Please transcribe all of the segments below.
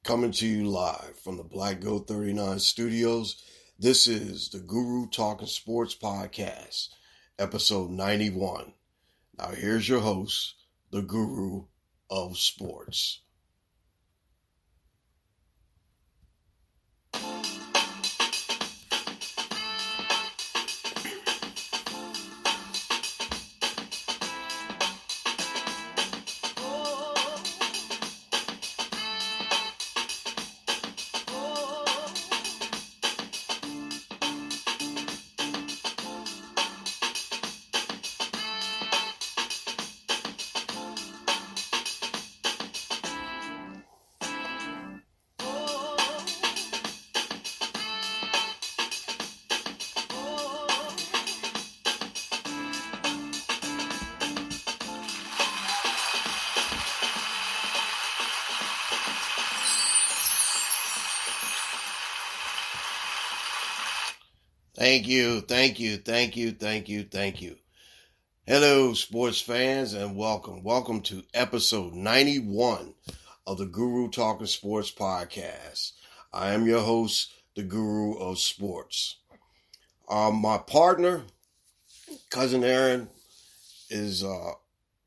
Coming to you live from the Black Goat 39 studios. This is the Guru Talkin Sports Podcast, episode 91. Now here's your host, the Guru of Sports. Thank you. Hello, sports fans, and welcome. Welcome to episode 91 of the Guru Talkin Sports Podcast. I am your host, the Guru of Sports. My partner, Cousin Aaron, is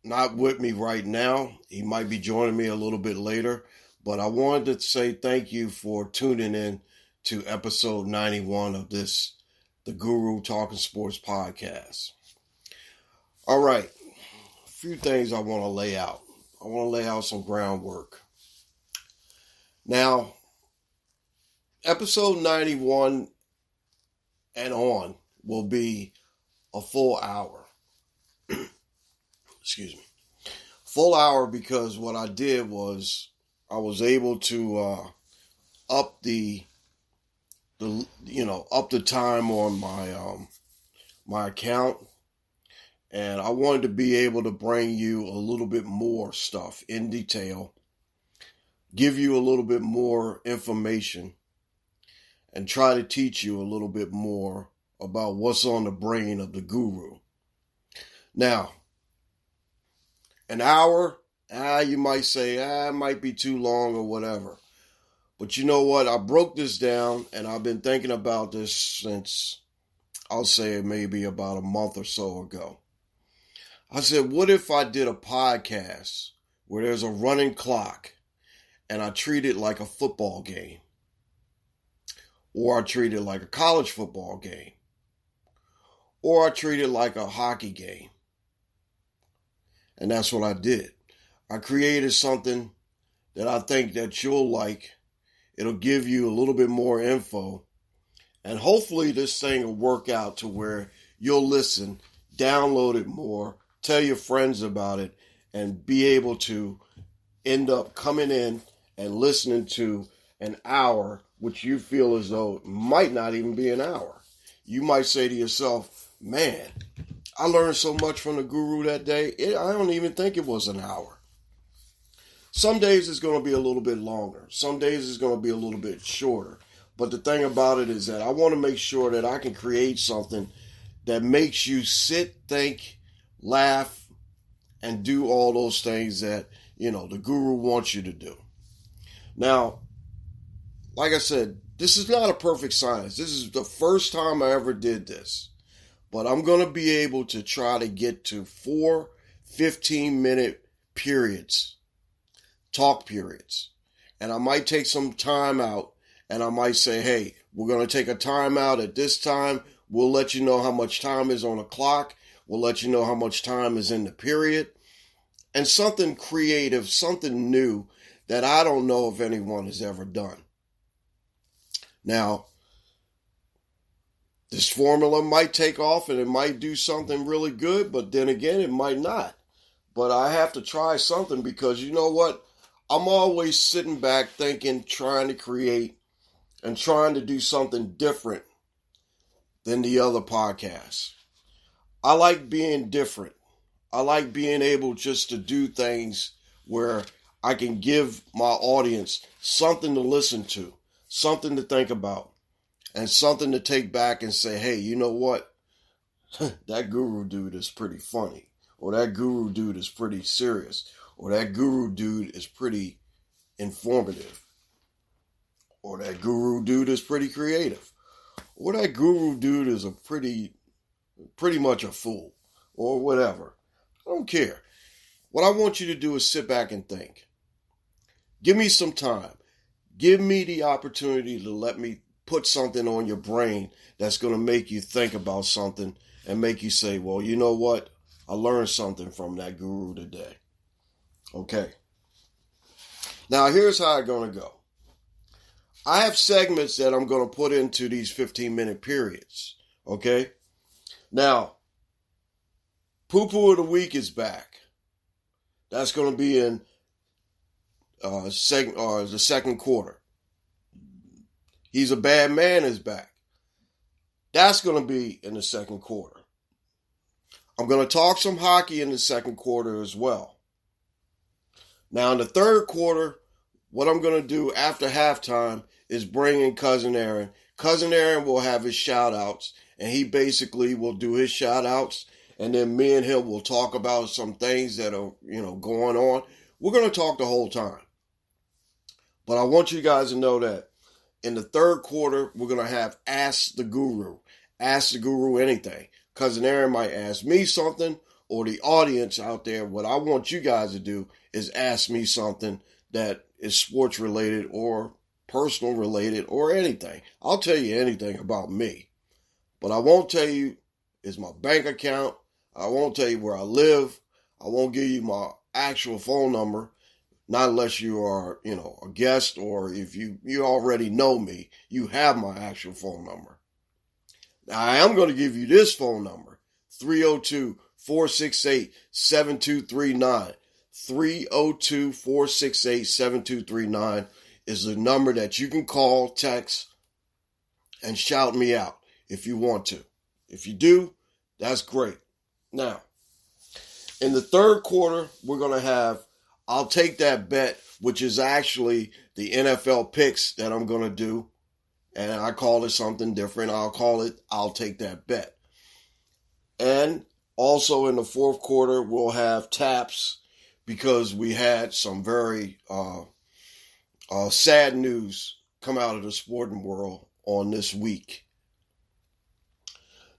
not with me right now. He might be joining me a little bit later, but I wanted to say thank you for tuning in to episode 91 of the Guru Talkin Sports Podcast. All right, a few things I want to lay out. I want to lay out some groundwork. Now, episode 91 and on will be a full hour. Excuse me. Full hour because what I did was I was able to up the time on my account, and I wanted to be able to bring you a little bit more stuff in detail, give you a little bit more information, and try to teach you a little bit more about what's on the brain of the guru. Now, an hour, you might say, it might be too long or whatever. But you know what? I broke this down, and I've been thinking about this since, I'll say maybe about a month or so ago. I said, what if I did a podcast where there's a running clock, and I treat it like a football game? Or I treat it like a college football game? Or I treat it like a hockey game? And that's what I did. I created something that I think that you'll like. It'll give you a little bit more info. And hopefully this thing will work out to where you'll listen, download it more, tell your friends about it, and be able to end up coming in and listening to an hour, which you feel as though it might not even be an hour. You might say to yourself, man, I learned so much from the guru that day. I don't even think it was an hour. Some days it's going to be a little bit longer. Some days it's going to be a little bit shorter. But the thing about it is that I want to make sure that I can create something that makes you sit, think, laugh, and do all those things that, the guru wants you to do. Now, like I said, this is not a perfect science. This is the first time I ever did this. But I'm going to be able to try to get to 4 15-minute periods. Talk periods. And I might take some time out, and I might say, hey, we're going to take a time out at this time. We'll let you know how much time is on the clock. We'll let you know how much time is in the period. And something creative, something new that I don't know if anyone has ever done. Now, this formula might take off and it might do something really good, but then again, it might not. But I have to try something because you know what? I'm always sitting back thinking, trying to create and trying to do something different than the other podcasts. I like being different. I like being able just to do things where I can give my audience something to listen to, something to think about, and something to take back and say, hey, you know what? That guru dude is pretty funny. Or that guru dude is pretty serious. Or that guru dude is pretty informative. or that guru dude is pretty creative, or that guru dude is pretty much a fool, or whatever. I don't care. What I want you to do is sit back and think. Give me some time. Give me the opportunity to let me put something on your brain that's going to make you think about something and make you say, well, you know what? I learned something from that guru today. Okay. Now, here's how it's going to go. I have segments that I'm going to put into these 15-minute periods. Okay? Now, Poo-Poo of the Week is back. That's going to be in the second quarter. He's a Bad Man is back. That's going to be in the second quarter. I'm going to talk some hockey in the second quarter as well. Now, in the third quarter, what I'm going to do after halftime is bring in Cousin Aaron. Cousin Aaron will have his shout-outs, and he basically will do his shout-outs, and then me and him will talk about some things that are, going on. We're going to talk the whole time. But I want you guys to know that in the third quarter, we're going to have Ask the Guru. Ask the Guru anything. Cousin Aaron might ask me something, or the audience out there, what I want you guys to do is ask me something that is sports related or personal related or anything. I'll tell you anything about me. But I won't tell you is my bank account. I won't tell you where I live. I won't give you my actual phone number. Not unless you are, a guest, or if you already know me, you have my actual phone number. Now, I am going to give you this phone number, 302-468-7239. 302-468-7239 is the number that you can call, text, and shout me out if you want to. If you do, that's great. Now, in the third quarter, we're going to have I'll Take That Bet, which is actually the NFL picks that I'm going to do. And I call it something different. I'll call it I'll Take That Bet. And also in the fourth quarter, we'll have taps because we had some very sad news come out of the sporting world on this week.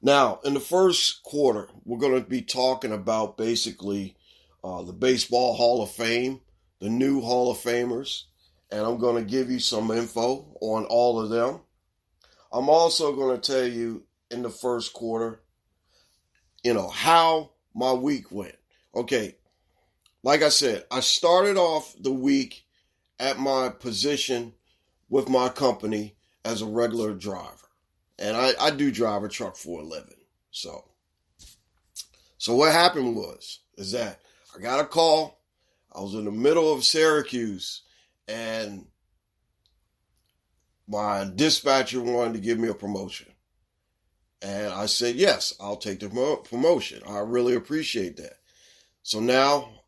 Now, in the first quarter, we're going to be talking about basically the Baseball Hall of Fame, the new Hall of Famers, and I'm going to give you some info on all of them. I'm also going to tell you in the first quarter, how my week went. Okay, like I said, I started off the week at my position with my company as a regular driver. And I do drive a truck for a living. So what happened is that I got a call. I was in the middle of Syracuse, and my dispatcher wanted to give me a promotion. And I said, yes, I'll take the promotion. I really appreciate that. So now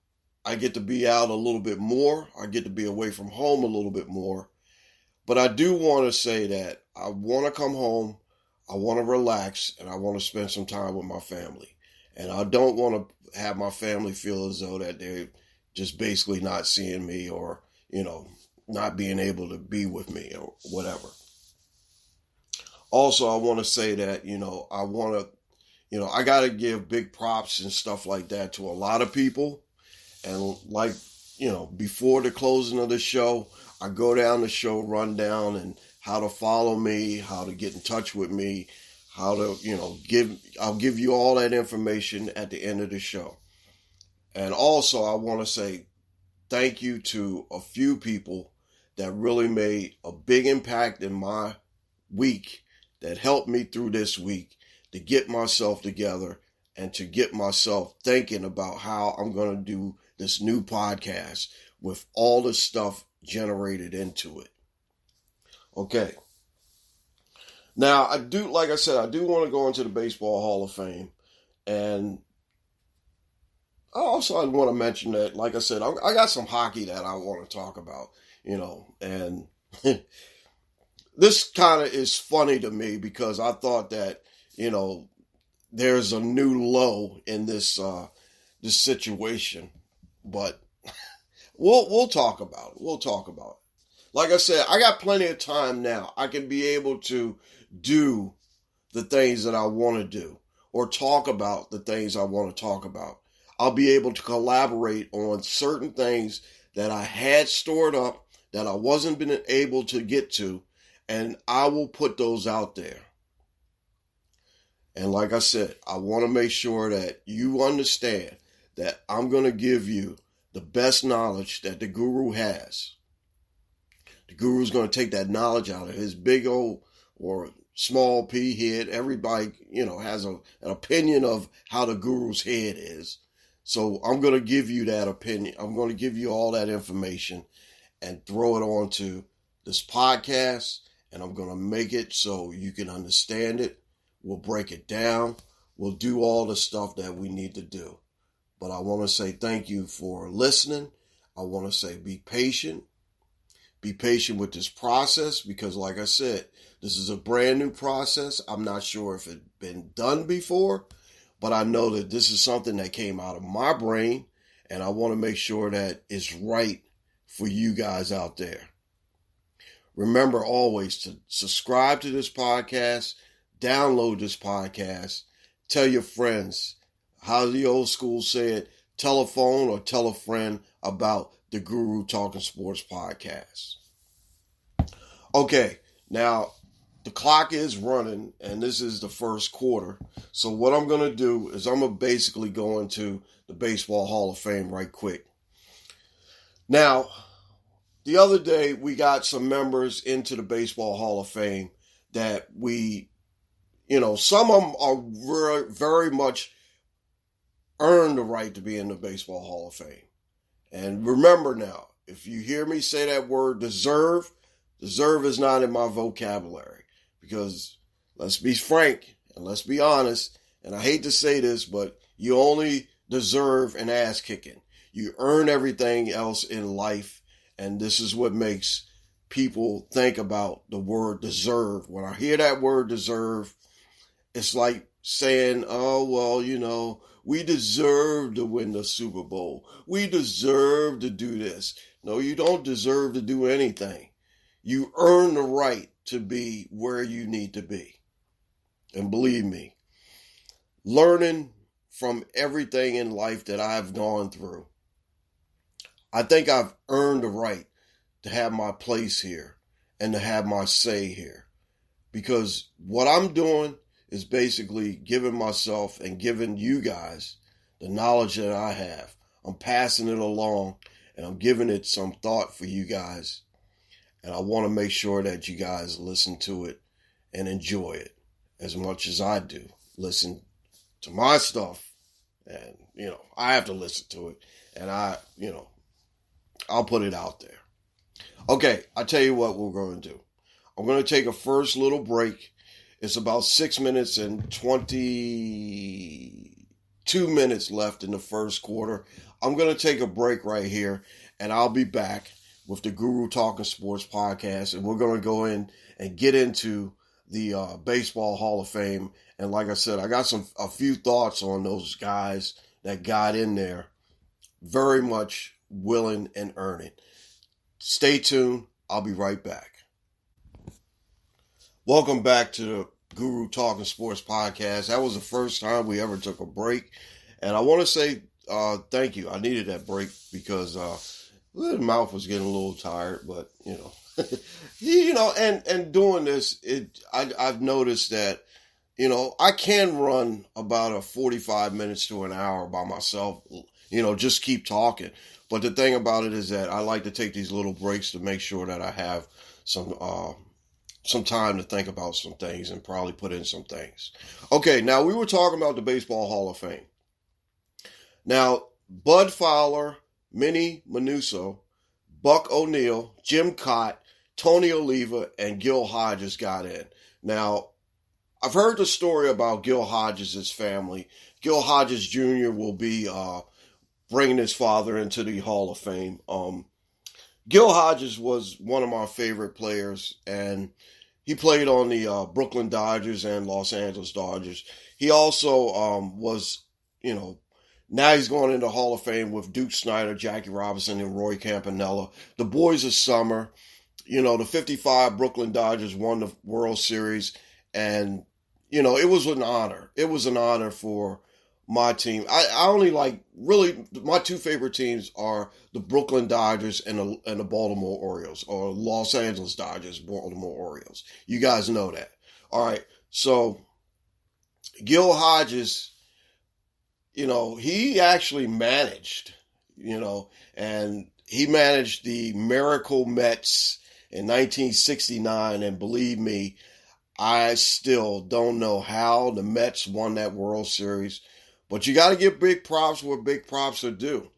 I get to be out a little bit more. I get to be away from home a little bit more. But I do want to say that I want to come home, I want to relax, and I want to spend some time with my family. And I don't want to have my family feel as though that they're just basically not seeing me or, not being able to be with me or whatever. Also, I want to say that, I got to give big props and stuff like that to a lot of people. And before the closing of the show, I go down the show rundown and how to follow me, how to get in touch with me, how to, I'll give you all that information at the end of the show. And also, I want to say thank you to a few people that really made a big impact in my week, that helped me through this week to get myself together and to get myself thinking about how I'm going to do this new podcast with all the stuff generated into it. Okay. Now, I do want to go into the Baseball Hall of Fame. And I want to mention that, like I said, I got some hockey that I want to talk about, and this kind of is funny to me because I thought that, there's a new low in this situation, but we'll talk about it. like I said, I got plenty of time now. I can be able to do the things that I want to do or talk about the things I want to talk about. I'll be able to collaborate on certain things that I had stored up that I wasn't been able to get to, and I will put those out there. And like I said, I want to make sure that you understand that I'm going to give you the best knowledge that the guru has. The guru's going to take that knowledge out of his big old or small pea head. Everybody, has an opinion of how the guru's head is. So I'm going to give you that opinion. I'm going to give you all that information and throw it onto this podcast. And I'm going to make it so you can understand it. We'll break it down. We'll do all the stuff that we need to do. But I want to say thank you for listening. I want to say be patient. Be patient with this process because, like I said, this is a brand new process. I'm not sure if it's been done before, but I know that this is something that came out of my brain, and I want to make sure that it's right for you guys out there. Remember always to subscribe to this podcast, download this podcast, tell your friends. How the old school said, tell a phone or tell a friend about the Guru Talking Sports podcast. Okay, now the clock is running and this is the first quarter. So what I'm going to do is I'm going to basically go into the Baseball Hall of Fame right quick. Now, the other day we got some members into the Baseball Hall of Fame that we, some of them are very, very much earned the right to be in the Baseball Hall of Fame. And remember now, if you hear me say that word deserve is not in my vocabulary. Because let's be frank and let's be honest, and I hate to say this, but you only deserve an ass kicking. You earn everything else in life, and this is what makes people think about the word deserve. When I hear that word deserve, it's like saying, oh, well, we deserve to win the Super Bowl. We deserve to do this. No, you don't deserve to do anything. You earn the right to be where you need to be. And believe me, learning from everything in life that I've gone through, I think I've earned the right to have my place here and to have my say here. Because what I'm doing is basically giving myself and giving you guys the knowledge that I have. I'm passing it along and I'm giving it some thought for you guys. And I want to make sure that you guys listen to it and enjoy it as much as I do. Listen to my stuff and, I have to listen to it and I'll put it out there. Okay, I'll tell you what we're going to do. I'm going to take a first little break. It's about 6 minutes and 22 minutes left in the first quarter. I'm going to take a break right here, and I'll be back with the Guru Talking Sports podcast, and we're going to go in and get into the Baseball Hall of Fame. And like I said, I got a few thoughts on those guys that got in there. Very much willing and earning. Stay tuned. I'll be right back. Welcome back to the Guru Talking Sports podcast. That was the first time we ever took a break. And I want to say thank you. I needed that break because the mouth was getting a little tired. But, and doing this, I've noticed that, I can run about a 45 minutes to an hour by myself, just keep talking. But the thing about it is that I like to take these little breaks to make sure that I have some time to think about some things and probably put in some things. Okay, now we were talking about the Baseball Hall of Fame. Now, Bud Fowler, Minnie Minoso, Buck O'Neill, Jim Cott, Tony Oliva, and Gil Hodges got in. Now, I've heard the story about Gil Hodges' family. Gil Hodges Jr. will be bringing his father into the Hall of Fame. Gil Hodges was one of my favorite players, and he played on the Brooklyn Dodgers and Los Angeles Dodgers. He also was, now he's going into Hall of Fame with Duke Snider, Jackie Robinson, and Roy Campanella. The Boys of Summer. the 55 Brooklyn Dodgers won the World Series, and, it was an honor. It was an honor for my team. I only really, my two favorite teams are the Brooklyn Dodgers and the Baltimore Orioles, or Los Angeles Dodgers, Baltimore Orioles. You guys know that. All right. So Gil Hodges, he actually managed, and he managed the Miracle Mets in 1969. And believe me, I still don't know how the Mets won that World Series. But you got to give big props where big props are due.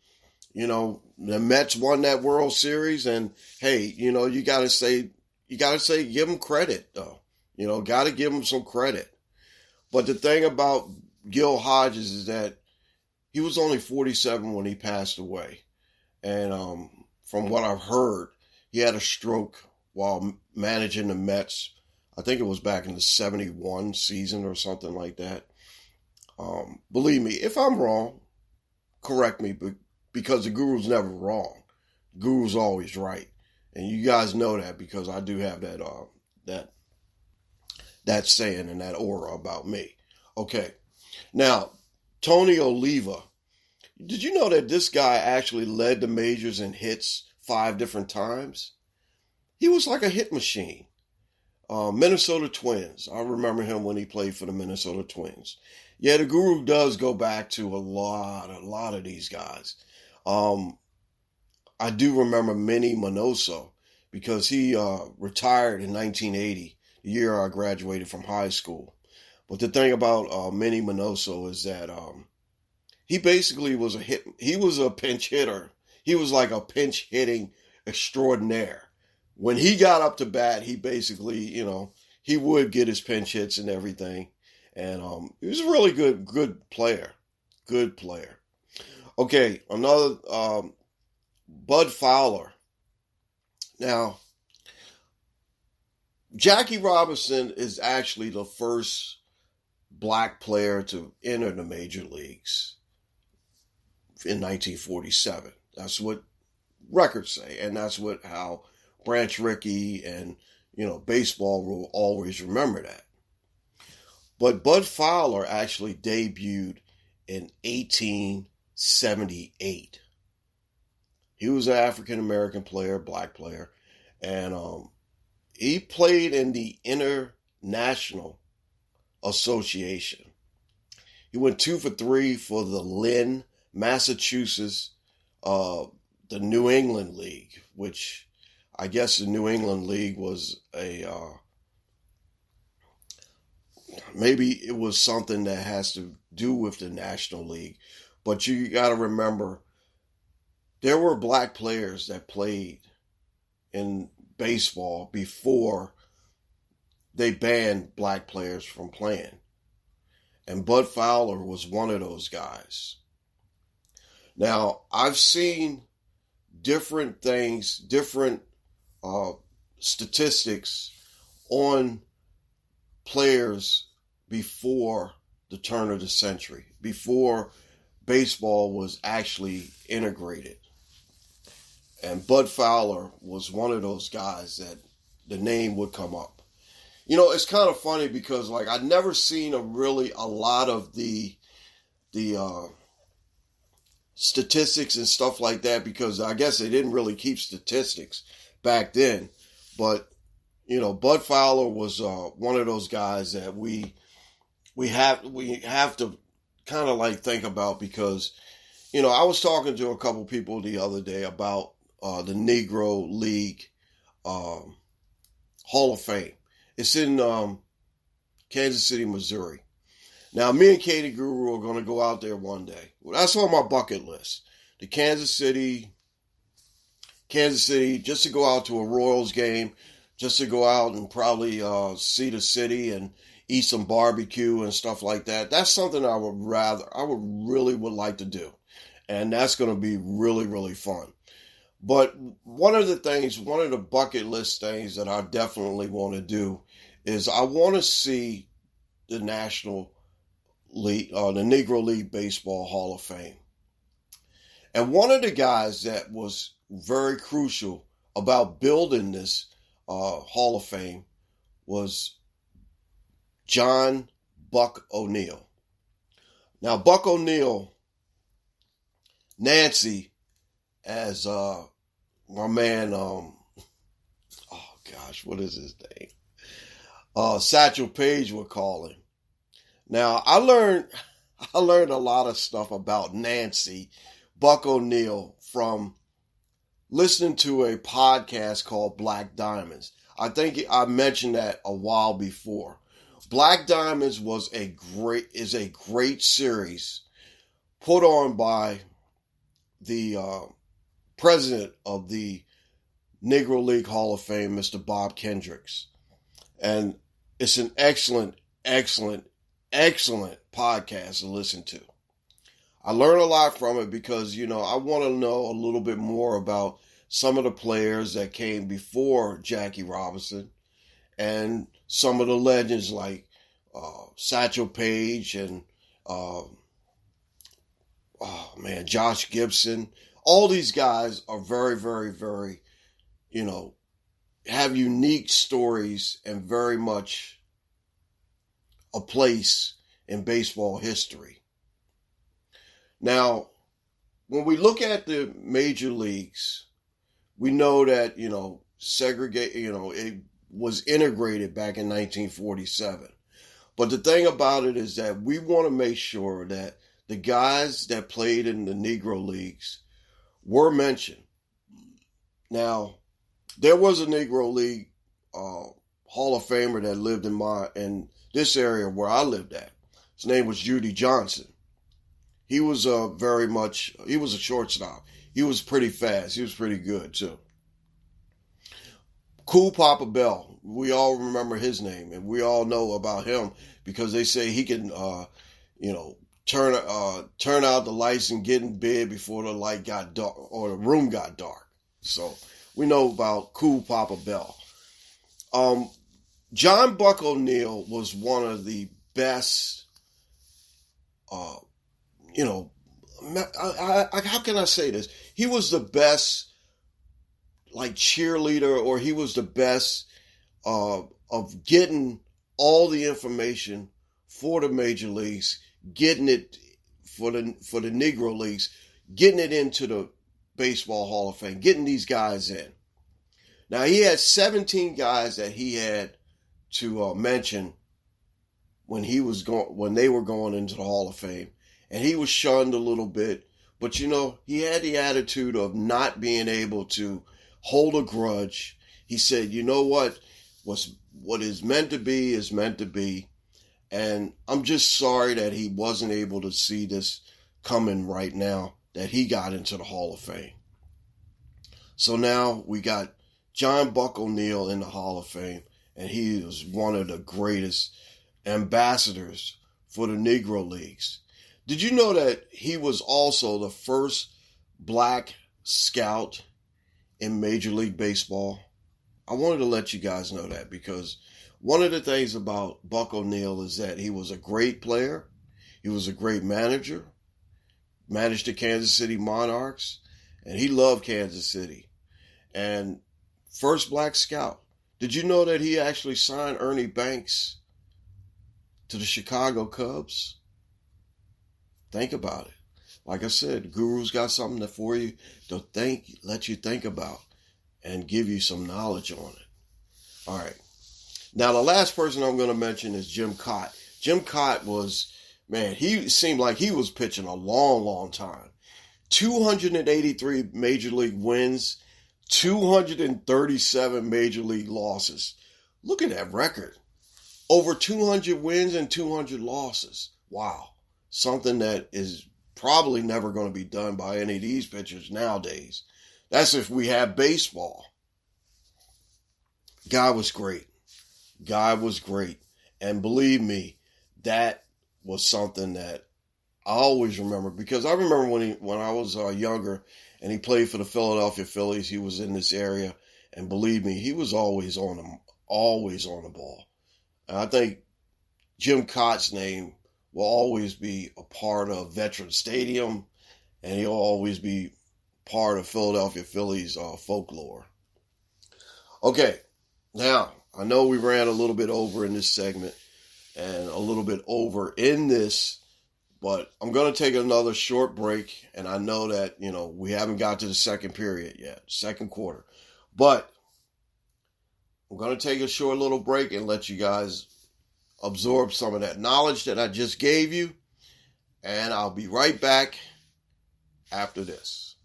The Mets won that World Series, and hey, you got to say, give them credit though. Got to give them some credit. But the thing about Gil Hodges is that he was only 47 when he passed away. And from what I've heard, he had a stroke while managing the Mets. I think it was back in the 71 season or something like that. Believe me, if I'm wrong, correct me, because the guru's never wrong. The guru's always right. And you guys know that because I do have that saying and that aura about me. Okay. Now, Tony Oliva. Did you know that this guy actually led the majors in hits 5 different times? He was like a hit machine. Minnesota Twins. I remember him when he played for the Minnesota Twins. Yeah, the guru does go back to a lot of these guys. I do remember Minnie Minoso because he retired in 1980, the year I graduated from high school. But the thing about Minnie Minoso is that he basically was he was a pinch hitter. He was like a pinch hitting extraordinaire. When he got up to bat, he basically, he would get his pinch hits and everything. And he was a really good player. Good player. Okay, another Bud Fowler. Now, Jackie Robinson is actually the first black player to enter the major leagues in 1947. That's what records say, and that's how Branch Rickey and baseball will always remember that. But Bud Fowler actually debuted in 1878. He was an African-American player, black player, and he played in the International Association. He went 2 for 3 for the Lynn, Massachusetts, the New England League, which I guess the New England League was maybe it was something that has to do with the National League. But you got to remember, there were black players that played in baseball before they banned black players from playing. And Bud Fowler was one of those guys. Now, I've seen different things, different statistics on players before the turn of the century, before baseball was actually integrated. And Bud Fowler was one of those guys that the name would come up. It's kind of funny because I'd never seen a lot of the statistics and stuff like that, because I guess they didn't really keep statistics back then. But Bud Fowler was one of those guys that we have to kind of think about, because I was talking to a couple people the other day about the Negro League Hall of Fame. It's in Kansas City, Missouri. Now, me and Katie Guru are going to go out there one day. Well, that's on my bucket list. The Kansas City, just to go out to a Royals game, just to go out and probably see the city and eat some barbecue and stuff like that. That's something I would would like to do. And that's going to be really, really fun. But one of the bucket list things that I definitely want to do is I want to see the National League, the Negro League Baseball Hall of Fame. And one of the guys that was very crucial about building this Hall of Fame was John Buck O'Neill. Now, Buck O'Neill, Nancy, as my man, what is his name? Satchel Paige would call him. Now, I learned a lot of stuff about Nancy, Buck O'Neill, from listening to a podcast called Black Diamonds. I think I mentioned that a while before. Black Diamonds is a great series put on by the president of the Negro League Hall of Fame, Mr. Bob Kendricks. And it's an excellent, excellent, excellent podcast to listen to. I learned a lot from it because, I want to know a little bit more about some of the players that came before Jackie Robinson and some of the legends like Satchel Paige and, Josh Gibson. All these guys are very, very, very, have unique stories and very much a place in baseball history. Now, when we look at the major leagues, we know that, it was integrated back in 1947. But the thing about it is that we want to make sure that the guys that played in the Negro Leagues were mentioned. Now, there was a Negro League Hall of Famer that lived in this area where I lived at. His name was Judy Johnson. He was he was a shortstop. He was pretty fast. He was pretty good too. Cool Papa Bell. We all remember his name, and we all know about him because they say he can, turn out the lights and get in bed before the light got dark or the room got dark. So we know about Cool Papa Bell. John Buck O'Neill was one of the best, how can I say this? He was the best, cheerleader, or he was the best of getting all the information for the major leagues, getting it for the Negro leagues, getting it into the Baseball Hall of Fame, getting these guys in. Now, he had 17 guys that he had to mention when they were going into the Hall of Fame, and he was shunned a little bit. But he had the attitude of not being able to hold a grudge. He said, what is meant to be is meant to be, and I'm just sorry that he wasn't able to see this coming right now, that he got into the Hall of Fame. So now we got John Buck O'Neill in the Hall of Fame, and he is one of the greatest ambassadors for the Negro Leagues. Did you know that he was also the first black scout in Major League Baseball? I wanted to let you guys know that because one of the things about Buck O'Neill is that he was a great player. He was a great manager, managed the Kansas City Monarchs, and he loved Kansas City. And first black scout. Did you know that he actually signed Ernie Banks to the Chicago Cubs? Think about it. Like I said, Guru's got something for you to let you think about and give you some knowledge on it. All right. Now, the last person I'm going to mention is Jim Cott. Jim Cott he seemed like he was pitching a long, long time. 283 major league wins, 237 major league losses. Look at that record. Over 200 wins and 200 losses. Wow. Something that is probably never going to be done by any of these pitchers nowadays. That's if we have baseball. Guy was great. And believe me, that was something that I always remember, because I remember when I was younger and he played for the Philadelphia Phillies. He was in this area, and believe me, he was always on the ball. And I think Jim Cott's name will always be a part of Veterans Stadium, and he'll always be part of Philadelphia Phillies folklore. Okay, Now, I know we ran a little bit over in this segment and a little bit over in this, but I'm going to take another short break. And I know that, we haven't got to the second period yet, second quarter. But I'm going to take a short little break and let you guys absorb some of that knowledge that I just gave you. And I'll be right back after this.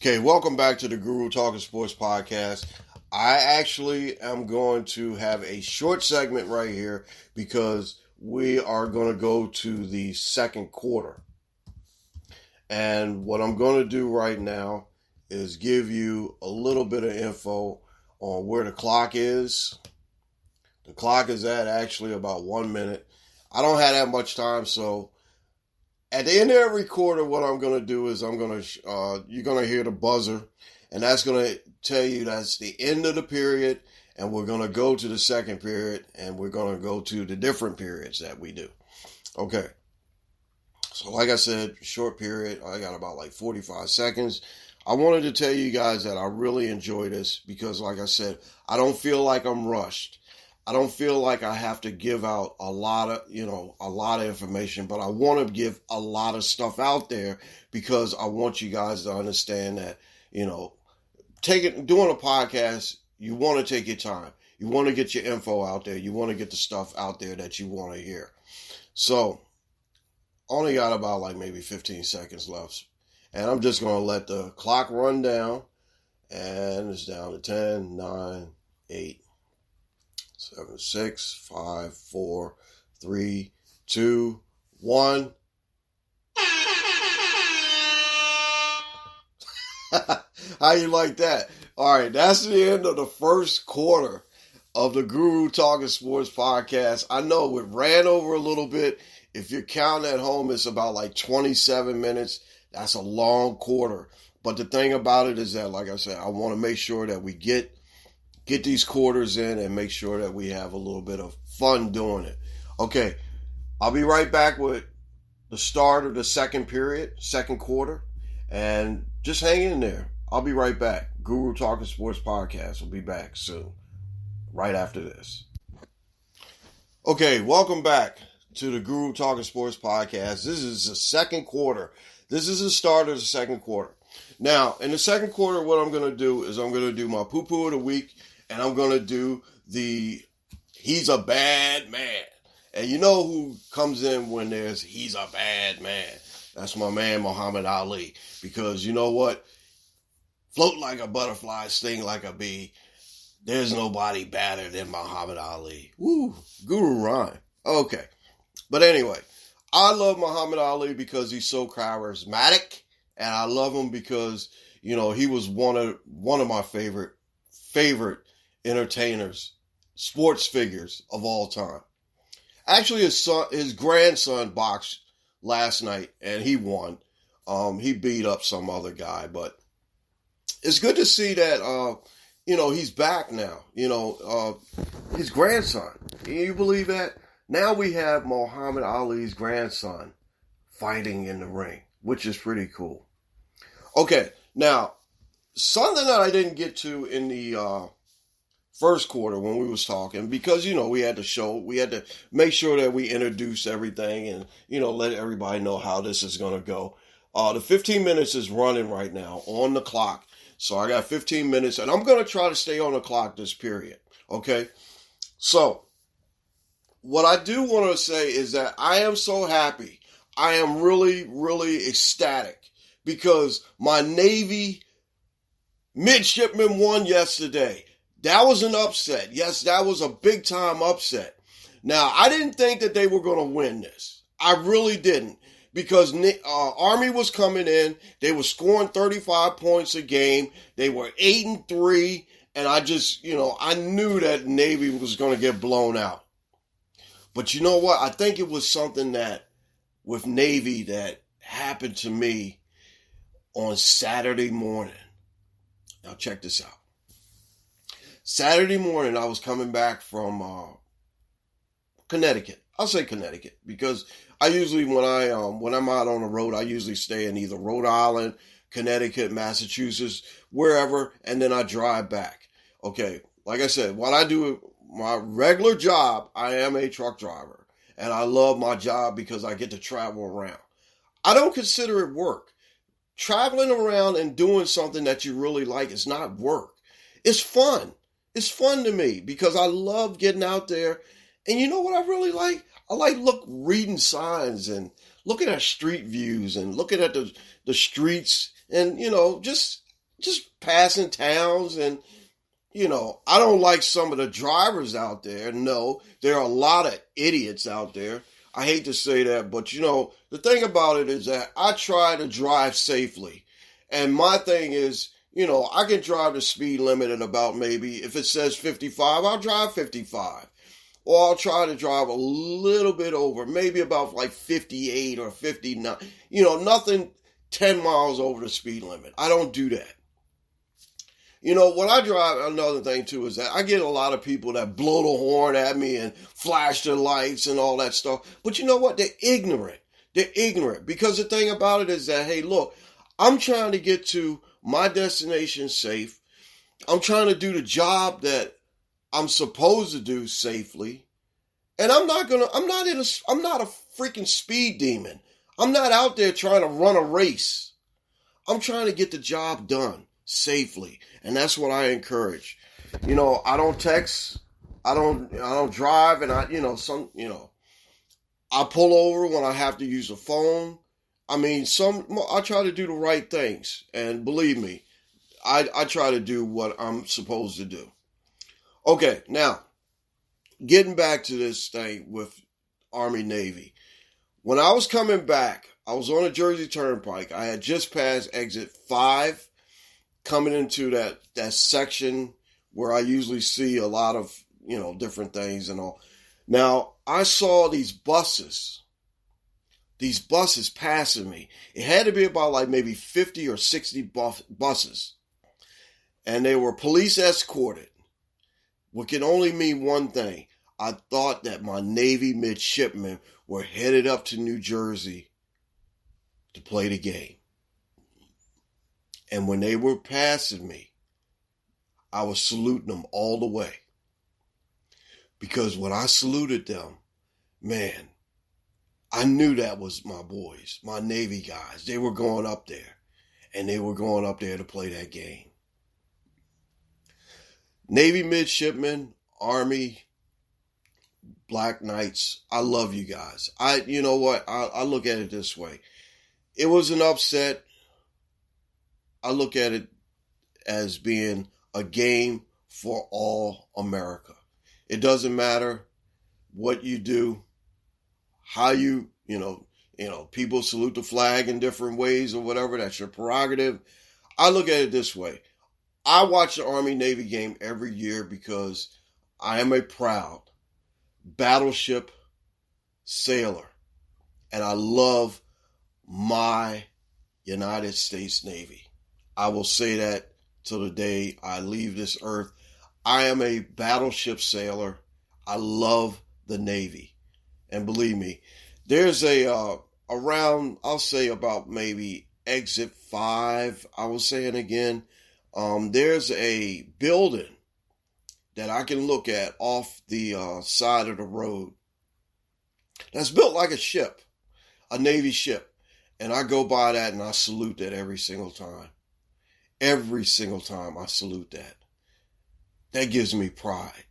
Okay, welcome back to the Guru Talking Sports Podcast. I actually am going to have a short segment right here because we are going to go to the second quarter. And what I'm going to do right now is give you a little bit of info on where the clock is. The clock is at actually about 1 minute. I don't have that much time, so at the end of every quarter, what I'm going to do is you're going to hear the buzzer, and that's going to tell you that's the end of the period, and we're going to go to the second period, and we're going to go to the different periods that we do. Okay. So like I said, short period. I got about 45 seconds. I wanted to tell you guys that I really enjoy this because, like I said, I don't feel like I'm rushed. I don't feel like I have to give out a lot of information, but I want to give a lot of stuff out there because I want you guys to understand that, doing a podcast, you want to take your time. You want to get your info out there. You want to get the stuff out there that you want to hear. So, only got about maybe 15 seconds left. And I'm just going to let the clock run down. And it's down to 10, 9, 8, 7, 6, 5, 4, 3, 2, 1. How you like that? All right, that's the end of the first quarter of the Guru Talking Sports Podcast. I know it ran over a little bit. If you're counting at home, it's about 27 minutes. That's a long quarter. But the thing about it is that, like I said, I want to make sure that we get these quarters in and make sure that we have a little bit of fun doing it. Okay, I'll be right back with the start of the second period, second quarter, and just hang in there. I'll be right back. Guru Talking Sports Podcast will be back soon, right after this. Okay, welcome back to the Guru Talking Sports Podcast. This is the second quarter. This is the start of the second quarter. Now, in the second quarter, what I'm going to do is I'm going to do my poo-poo of the week, and I'm going to do he's a bad man. And you know who comes in when there's he's a bad man. That's my man, Muhammad Ali. Because you know what? Float like a butterfly, sting like a bee. There's nobody badder than Muhammad Ali. Woo, Guru rhyme. Okay. But anyway, I love Muhammad Ali because he's so charismatic. And I love him because, he was one of my favorite entertainers, sports figures of all time. Actually, his grandson boxed last night, and he won. He beat up some other guy, but it's good to see that, he's back now. His grandson. Can you believe that? Now we have Muhammad Ali's grandson fighting in the ring, which is pretty cool. Okay, now, something that I didn't get to in the first quarter when we was talking, because, we had to make sure that we introduced everything and, let everybody know how this is going to go. The 15 minutes is running right now on the clock. So I got 15 minutes, and I'm going to try to stay on the clock this period, okay? So, what I do want to say is that I am so happy. I am really, really ecstatic because my Navy midshipmen won yesterday. That was an upset. Yes, that was a big-time upset. Now, I didn't think that they were going to win this. I really didn't. Because Army was coming in, they were scoring 35 points a game. They were 8-3, and I just, I knew that Navy was going to get blown out. But you know what? I think it was something that with Navy that happened to me on Saturday morning. Now check this out. Saturday morning, I was coming back from Connecticut. I'll say Connecticut because I usually, when I'm out on the road, I usually stay in either Rhode Island, Connecticut, Massachusetts, wherever, and then I drive back. Okay, like I said, what I do, my regular job, I am a truck driver. And I love my job because I get to travel around. I don't consider it work. Traveling around and doing something that you really like is not work. It's fun. It's fun to me because I love getting out there. And you know what I really like? I like reading signs and looking at street views and looking at the streets and, just passing towns. And, I don't like some of the drivers out there. No, there are a lot of idiots out there. I hate to say that, but the thing about it is that I try to drive safely. And my thing is, I can drive the speed limit at about maybe, if it says 55, I'll drive 55. Or I'll try to drive a little bit over, maybe about like 58 or 59. Nothing 10 miles over the speed limit. I don't do that. When I drive, another thing too is that I get a lot of people that blow the horn at me and flash their lights and all that stuff. But you know what? They're ignorant. They're ignorant because the thing about it is that, hey, look, I'm trying to get to my destination safe. I'm trying to do the job that I'm supposed to do safely. And I'm not a freaking speed demon. I'm not out there trying to run a race. I'm trying to get the job done safely. And that's what I encourage. I don't text. I don't drive. And I pull over when I have to use a phone. I try to do the right things. And believe me, I try to do what I'm supposed to do. Okay, now, getting back to this thing with Army Navy. When I was coming back, I was on a Jersey Turnpike. I had just passed exit 5, coming into that section where I usually see a lot of, different things and all. Now, I saw these buses passing me. It had to be about like maybe 50 or 60 buses. And they were police escorted. What can only mean one thing. I thought that my Navy midshipmen were headed up to New Jersey to play the game. And when they were passing me, I was saluting them all the way. Because when I saluted them, man, I knew that was my boys, my Navy guys. They were going up there. And they were going up there to play that game. Navy midshipmen, Army, Black Knights, I love you guys. You know what? I look at it this way. It was an upset. I look at it as being a game for all America. It doesn't matter what you do, how you people salute the flag in different ways or whatever. That's your prerogative. I look at it this way. I watch the Army-Navy game every year because I am a proud battleship sailor. And I love my United States Navy. I will say that till the day I leave this earth. I am a battleship sailor. I love the Navy. And believe me, there's around, I'll say about maybe exit 5, I was saying again, there's a building that I can look at off the side of the road that's built like a ship, a Navy ship. And I go by that and I salute that every single time. Every single time I salute that. That gives me pride.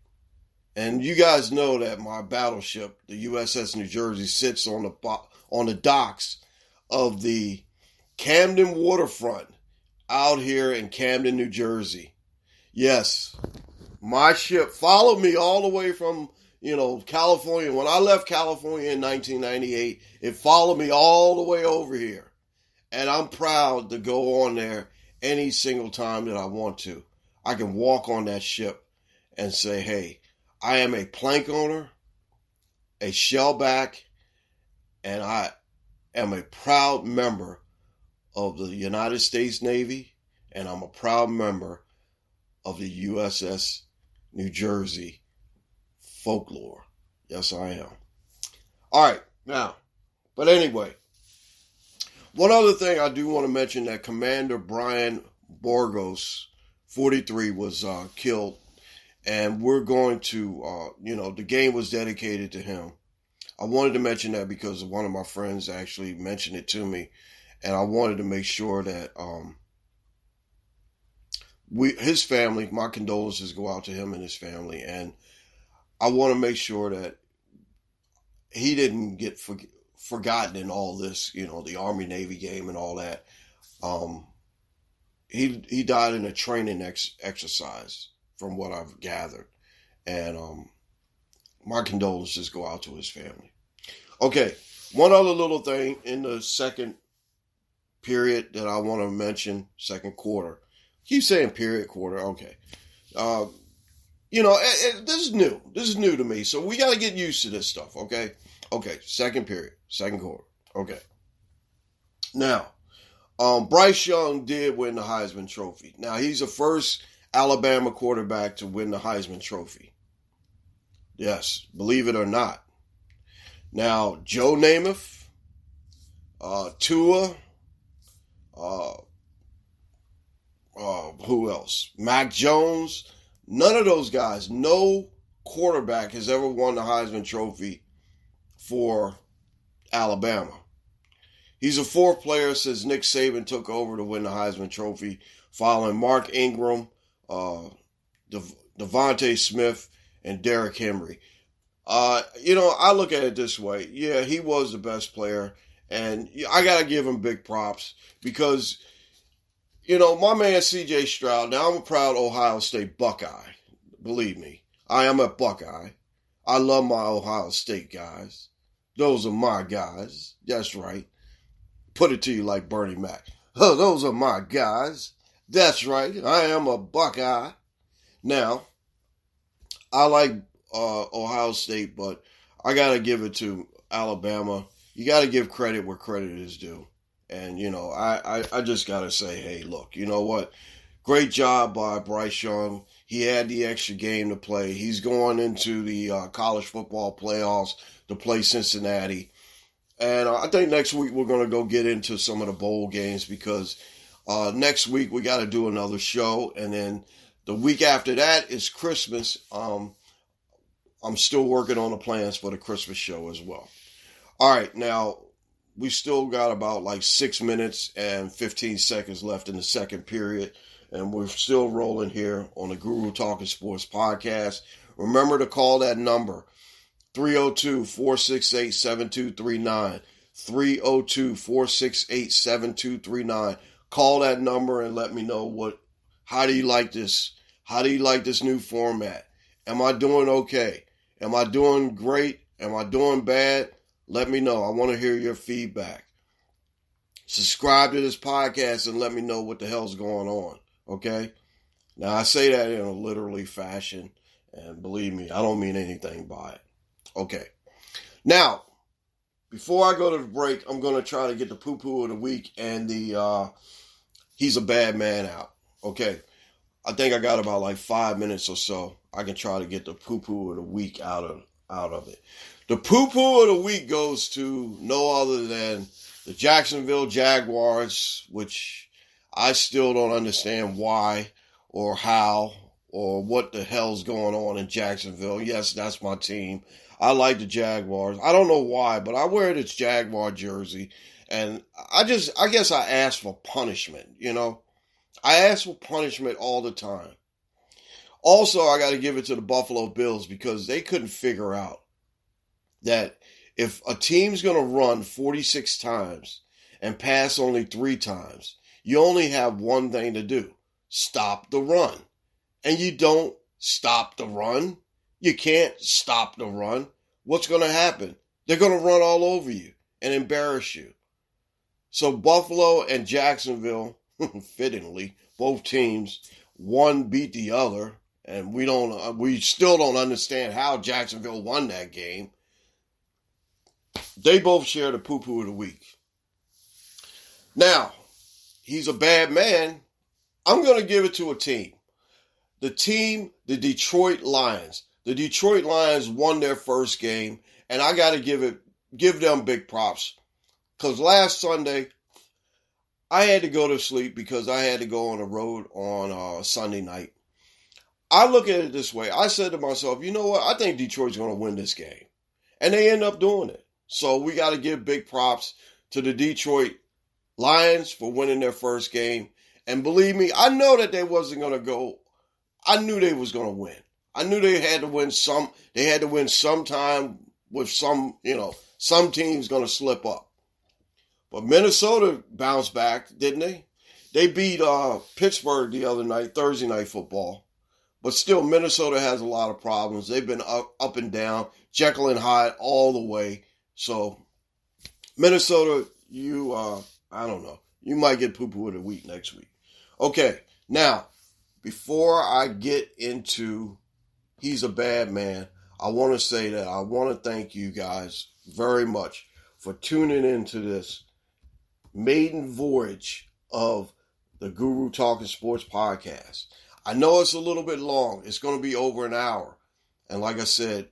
And you guys know that my battleship, the USS New Jersey, sits on the docks of the Camden waterfront out here in Camden, New Jersey. Yes, my ship followed me all the way from, California. When I left California in 1998, it followed me all the way over here. And I'm proud to go on there any single time that I want to. I can walk on that ship and say, hey, I am a plank owner, a shellback, and I am a proud member of the United States Navy, and I'm a proud member of the USS New Jersey folklore. Yes, I am. All right, now, but anyway, one other thing I do want to mention that Commander Brian Borgos, 43, was killed And we're going to, the game was dedicated to him. I wanted to mention that because one of my friends actually mentioned it to me, and I wanted to make sure that his family, my condolences go out to him and his family, and I want to make sure that he didn't get forgotten in all this, the Army-Navy game and all that. He died in a training exercise, from what I've gathered, and my condolences go out to his family. Okay, one other little thing in the second period that I want to mention, second quarter. Keep saying period, quarter. Okay. This is new. This is new to me, so we got to get used to this stuff, okay? Okay, second period, second quarter. Okay. Now, Bryce Young did win the Heisman Trophy. Now, he's the first Alabama quarterback to win the Heisman Trophy. Yes, believe it or not. Now, Joe Namath, Tua, who else? Mac Jones. None of those guys, no quarterback has ever won the Heisman Trophy for Alabama. He's the fourth player since Nick Saban took over to win the Heisman Trophy, following Mark Ingram, Devontae Smith, and Derrick Henry. I look at it this way. Yeah, he was the best player, and I got to give him big props because, my man C.J. Stroud, now I'm a proud Ohio State Buckeye. Believe me, I am a Buckeye. I love my Ohio State guys. Those are my guys. That's right. Put it to you like Bernie Mac. Oh, those are my guys. That's right. I am a Buckeye. Now, I like Ohio State, but I got to give it to Alabama. You got to give credit where credit is due. And, I just got to say, hey, look, you know what? Great job by Bryce Young. He had the extra game to play. He's going into the college football playoffs to play Cincinnati. And I think next week we're going to go get into some of the bowl games because next week we got to do another show. And then the week after that is Christmas. I'm still working on the plans for the Christmas show as well. All right, now we still got about 6 minutes and 15 seconds left in the second period. And we're still rolling here on the Guru Talkin Sports podcast. Remember to call that number, 302-468-7239. 302-468-7239. Call that number and let me know how do you like this? How do you like this new format? Am I doing okay? Am I doing great? Am I doing bad? Let me know. I want to hear your feedback. Subscribe to this podcast and let me know what the hell's going on. Okay? Now, I say that in a literally fashion, and believe me, I don't mean anything by it. Okay. Now, before I go to the break, I'm going to try to get the poo-poo of the week and the he's a bad man out. Okay. I think I got about 5 minutes or so. I can try to get the poo-poo of the week out of it. The poo-poo of the week goes to no other than the Jacksonville Jaguars, which I still don't understand why or how or what the hell's going on in Jacksonville. Yes, that's my team. I like the Jaguars. I don't know why, but I wear this Jaguar jersey, and I guess I ask for punishment, I ask for punishment all the time. Also, I got to give it to the Buffalo Bills because they couldn't figure out that if a team's going to run 46 times and pass only 3 times, you only have one thing to do. Stop the run. And you don't stop the run. You can't stop the run. What's going to happen? They're going to run all over you and embarrass you. So Buffalo and Jacksonville, fittingly, both teams, one beat the other, and we still don't understand how Jacksonville won that game. They both share the poo-poo of the week. Now, he's a bad man. I'm going to give it to a team. The team, the Detroit Lions. The Detroit Lions won their first game, and I got to give them big props. Because last Sunday, I had to go to sleep because I had to go on the road on Sunday night. I look at it this way. I said to myself, you know what? I think Detroit's going to win this game. And they end up doing it. So we got to give big props to the Detroit Lions for winning their first game. And believe me, I know that they wasn't going to go. I knew they was going to win. I knew they had to win some. They had to win sometime with some, some teams going to slip up. But Minnesota bounced back, didn't they? They beat Pittsburgh the other night, Thursday Night Football. But still, Minnesota has a lot of problems. They've been up and down, Jekyll and Hyde all the way. So, Minnesota, I don't know. You might get poo-poo of the week next week. Okay, now, before I get into he's a bad man, I want to say that I want to thank you guys very much for tuning into this maiden voyage of the Guru Talkin Sports Podcast. I know it's a little bit long. It's going to be over an hour. And like I said,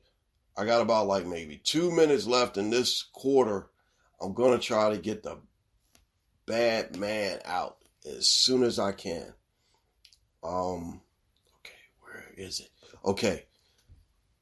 I got about maybe 2 minutes left in this quarter. I'm going to try to get the bad man out as soon as I can. Okay, where is it? Okay.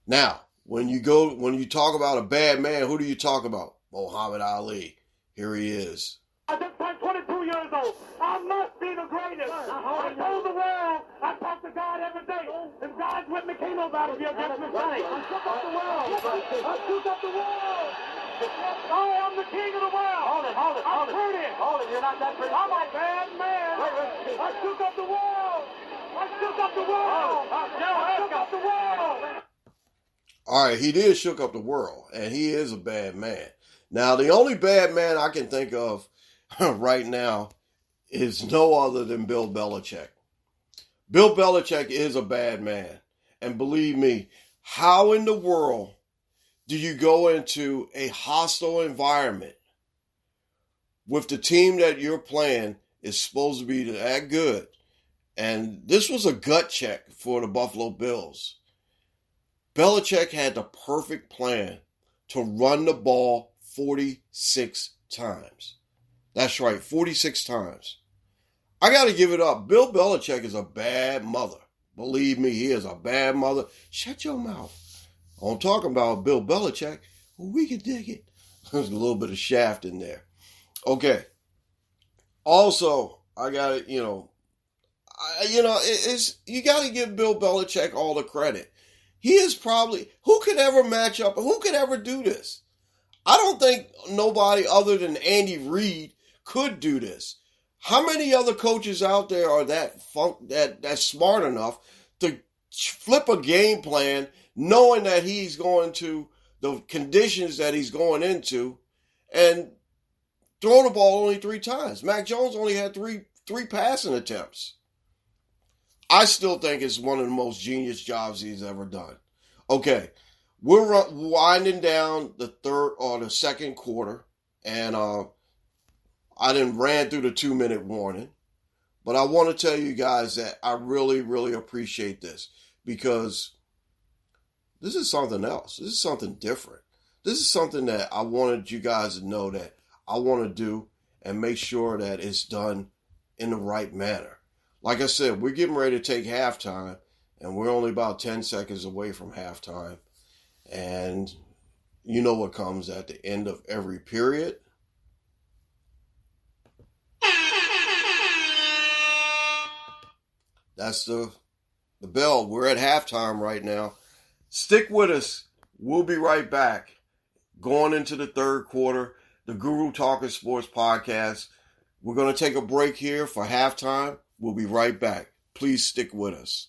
Now, when you talk about a bad man, who do you talk about? Muhammad Ali. Here he is. I just turned 22 years old. I must be the greatest. I told the world. I talk to God every day. If God's with me, can't nobody be against me. I shook up the world. I shook up the world. Oh, I'm the king of the world. Hold it. I'm pretty. Hold it. You're not that pretty. I'm a bad man. I shook up the world. I shook up the world. I shook up the world. All right, he did shook up the world, and he is a bad man. Now, the only bad man I can think of right now is no other than Bill Belichick. Bill Belichick is a bad man. And believe me, how in the world do you go into a hostile environment with the team that you're playing is supposed to be that good? And this was a gut check for the Buffalo Bills. Belichick had the perfect plan to run the ball 46 times. That's right, 46 times. I got to give it up. Bill Belichick is a bad mother. Believe me, he is a bad mother. Shut your mouth. I'm talking about Bill Belichick. Well, we can dig it. There's a little bit of shaft in there. Okay. Also, I got to, you got to give Bill Belichick all the credit. He is probably, who could ever match up? Who could ever do this? I don't think nobody other than Andy Reid could do this. How many other coaches out there are that smart enough to flip a game plan knowing that he's going to the conditions that he's going into and throw the ball only 3 times? Mac Jones only had three passing attempts. I still think it's one of the most genius jobs he's ever done. Okay, we're winding down the third or the second quarter, and I done ran through the 2-minute warning, but I want to tell you guys that I really, really appreciate this because this is something else. This is something different. This is something that I wanted you guys to know that I want to do and make sure that it's done in the right manner. Like I said, we're getting ready to take halftime, and we're only about 10 seconds away from halftime. And you know what comes at the end of every period? That's the bell. We're at halftime right now. Stick with us. We'll be right back. Going into the third quarter, the Guru Talkin Sports Podcast. We're going to take a break here for halftime. We'll be right back. Please stick with us.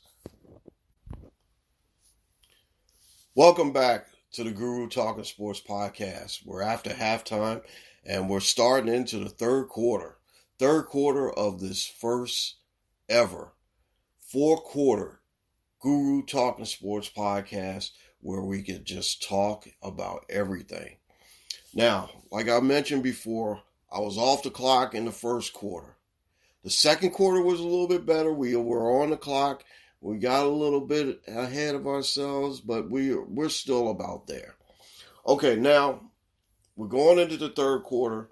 Welcome back to the Guru Talkin Sports Podcast. We're after halftime, and we're starting into the third quarter. Third quarter of this first ever 4-quarter Guru Talkin Sports Podcast where we could just talk about everything. Now, like I mentioned before, I was off the clock in the first quarter. The second quarter was a little bit better. We were on the clock. We got a little bit ahead of ourselves, but we're still about there. Okay, now we're going into the third quarter.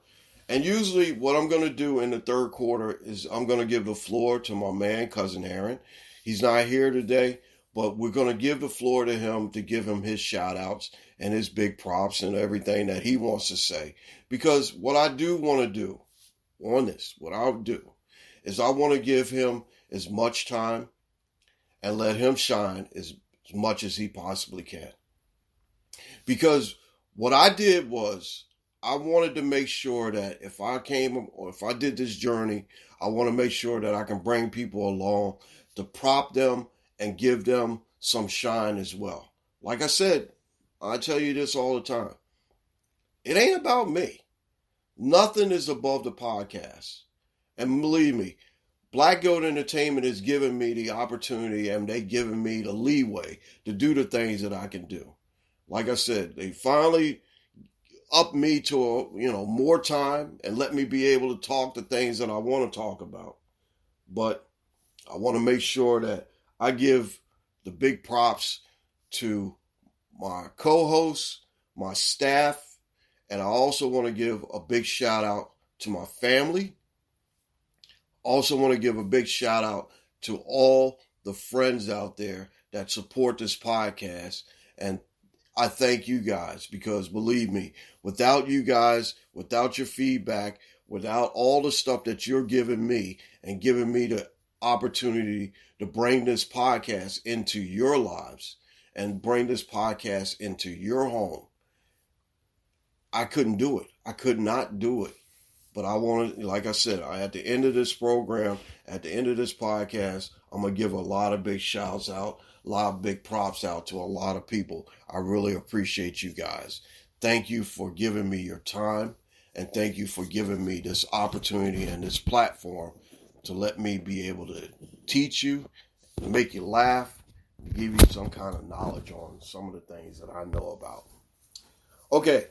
And usually what I'm going to do in the third quarter is I'm going to give the floor to my man, Cousin Aaron. He's not here today, But we're going to give the floor to him to give him his shout outs and his big props and everything that he wants to say. Because what I do want to do on this, what I'll do is I want to give him as much time and let him shine as much as he possibly can. Because what I did was I wanted to make sure that if I came or if I did this journey, I want to make sure that I can bring people along to prop them and give them some shine as well. Like I said, I tell you this all the time. It ain't about me. Nothing is above the podcast. And believe me, Black Goat Entertainment is giving me the opportunity and they giving me the leeway to do the things that I can do. Like I said, they finally upped me to more time and let me be able to talk the things that I want to talk about. But I want to make sure that I give the big props to my co-hosts, my staff, and I also want to give a big shout out to my family. Also want to give a big shout out to all the friends out there that support this podcast. And I thank you guys because believe me, without you guys, without your feedback, without all the stuff that you're giving me and giving me the opportunity to bring this podcast into your lives and bring this podcast into your home, I couldn't do it. I could not do it. But I wanted, like I said, at the end of this program, at the end of this podcast, I'm going to give a lot of big shouts out, a lot of big props out to a lot of people. I really appreciate you guys. Thank you for giving me your time, and thank you for giving me this opportunity and this platform to let me be able to teach you, to make you laugh, to give you some kind of knowledge on some of the things that I know about. Okay,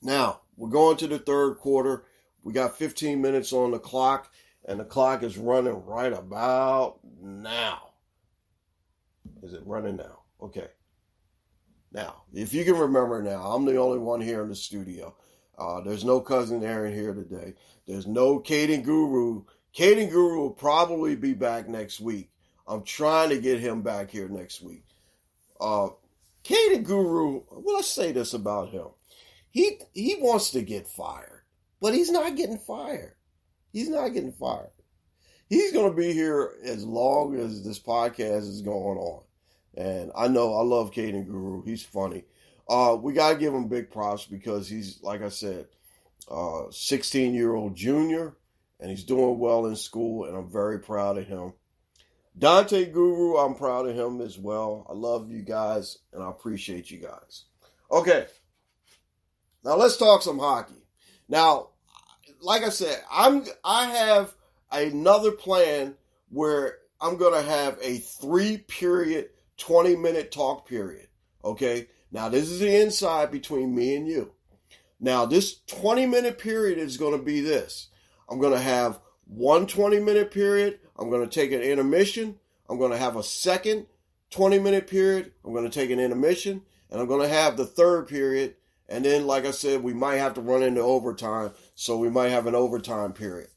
now we're going to the third quarter. We got 15 minutes on the clock, and the clock is running right about now. Is it running now? Okay. Now, if you can remember now, I'm the only one here in the studio. There's no Cousin Aaron here today. There's no Caden Guru. Caden Guru will probably be back next week. I'm trying to get him back here next week. Caden Guru, well, let's say this about him. He wants to get fired, but he's not getting fired. He's not getting fired. He's going to be here as long as this podcast is going on. And I know I love Caden Guru. He's funny. We got to give him big props because he's, like I said, 16-year-old junior, and he's doing well in school, and I'm very proud of him. Dante Guru, I'm proud of him as well. I love you guys, and I appreciate you guys. Okay. Now let's talk some hockey. Now, like I said, I have another plan where I'm going to have a 3-period, 20-minute talk period. Okay? Now, this is the inside between me and you. Now, this 20-minute period is going to be this. I'm going to have one 20-minute period. I'm going to take an intermission. I'm going to have a second 20-minute period. I'm going to take an intermission. And I'm going to have the third period. And then, like I said, we might have to run into overtime. So we might have an overtime period.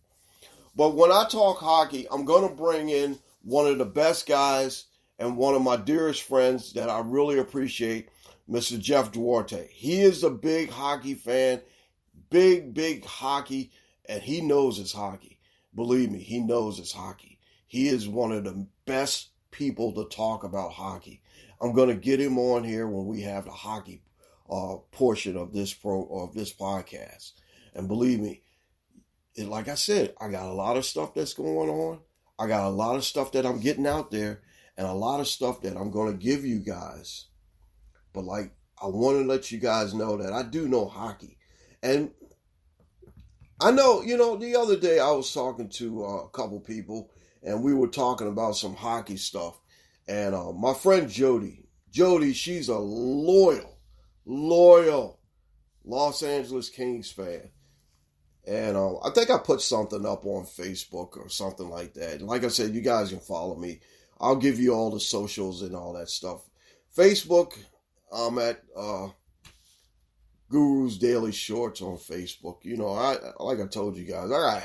But when I talk hockey, I'm going to bring in one of the best guys and one of my dearest friends that I really appreciate, Mr. Jeff Duarte. He is a big hockey fan, big hockey, and he knows his hockey. Believe me, he knows his hockey. He is one of the best people to talk about hockey. I'm going to get him on here when we have the hockey portion of this podcast. And believe me, like I said, I got a lot of stuff that's going on. I got a lot of stuff that I'm getting out there and a lot of stuff that I'm going to give you guys. But like, I want to let you guys know that I do know hockey. And I know, the other day I was talking to a couple people and we were talking about some hockey stuff. And my friend Jody, she's a loyal Los Angeles Kings fan. And I think I put something up on Facebook or something like that. And like I said, you guys can follow me. I'll give you all the socials and all that stuff. Facebook, I'm at Guru's Daily Shorts on Facebook. Like I told you guys, I got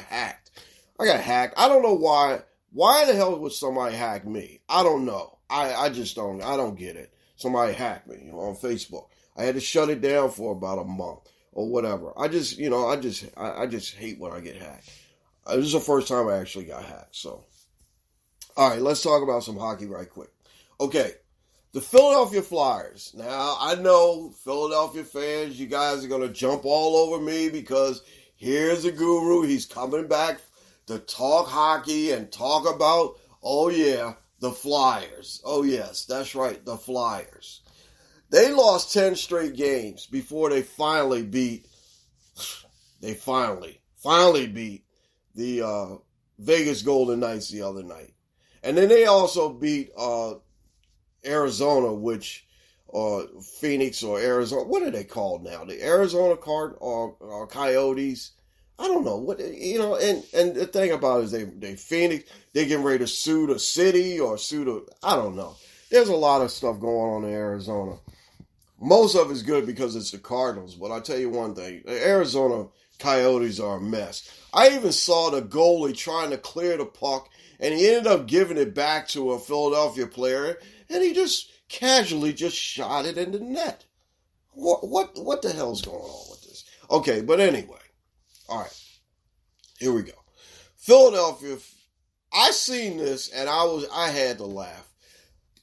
hacked. I don't know why. Why the hell would somebody hack me? I don't know. I just don't get it. Somebody hacked me, on Facebook. I had to shut it down for about a month or whatever. I just hate when I get hacked. This is the first time I actually got hacked. So, all right, let's talk about some hockey right quick. Okay, the Philadelphia Flyers. Now, I know Philadelphia fans, you guys are going to jump all over me because here's a guru. He's coming back to talk hockey and talk about, oh yeah, the Flyers. Oh yes, that's right, the Flyers. They lost 10 straight games before they finally beat the Vegas Golden Knights the other night. And then they also beat Arizona, Phoenix or Arizona. What are they called now? The Arizona Coyotes? I don't know. And the thing about it is they Phoenix, they getting ready to sue the city or I don't know. There's a lot of stuff going on in Arizona. Most of it's good because it's the Cardinals, but I'll tell you one thing. The Arizona Coyotes are a mess. I even saw the goalie trying to clear the puck, and he ended up giving it back to a Philadelphia player, and he just casually just shot it in the net. What the hell's going on with this? Okay, but anyway. All right. Here we go. Philadelphia, I seen this, and I had to laugh.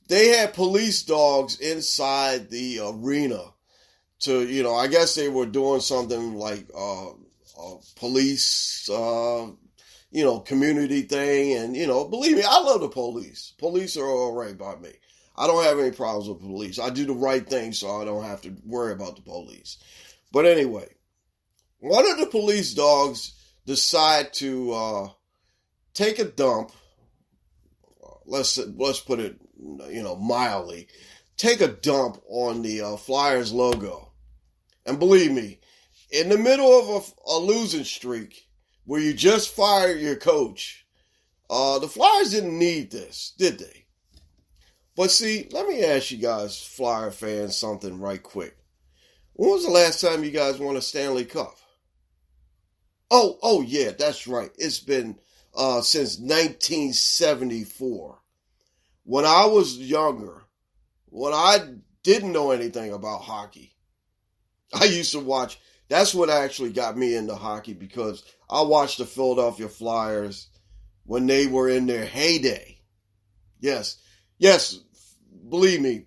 They had police dogs inside the arena to, I guess they were doing something like police, community thing. And, believe me, I love the police. Police are all right by me. I don't have any problems with police. I do the right thing so I don't have to worry about the police. But anyway, one of the police dogs decide to take a dump. Let's put it, mildly, take a dump on the Flyers logo. And believe me, in the middle of a losing streak where you just fired your coach, the Flyers didn't need this, did they? But see, let me ask you guys, Flyer fans, something right quick. When was the last time you guys won a Stanley Cup? Oh yeah, that's right. It's been since 1974. When I was younger, when I didn't know anything about hockey, I used to watch. That's what actually got me into hockey because I watched the Philadelphia Flyers when they were in their heyday. Yes, believe me,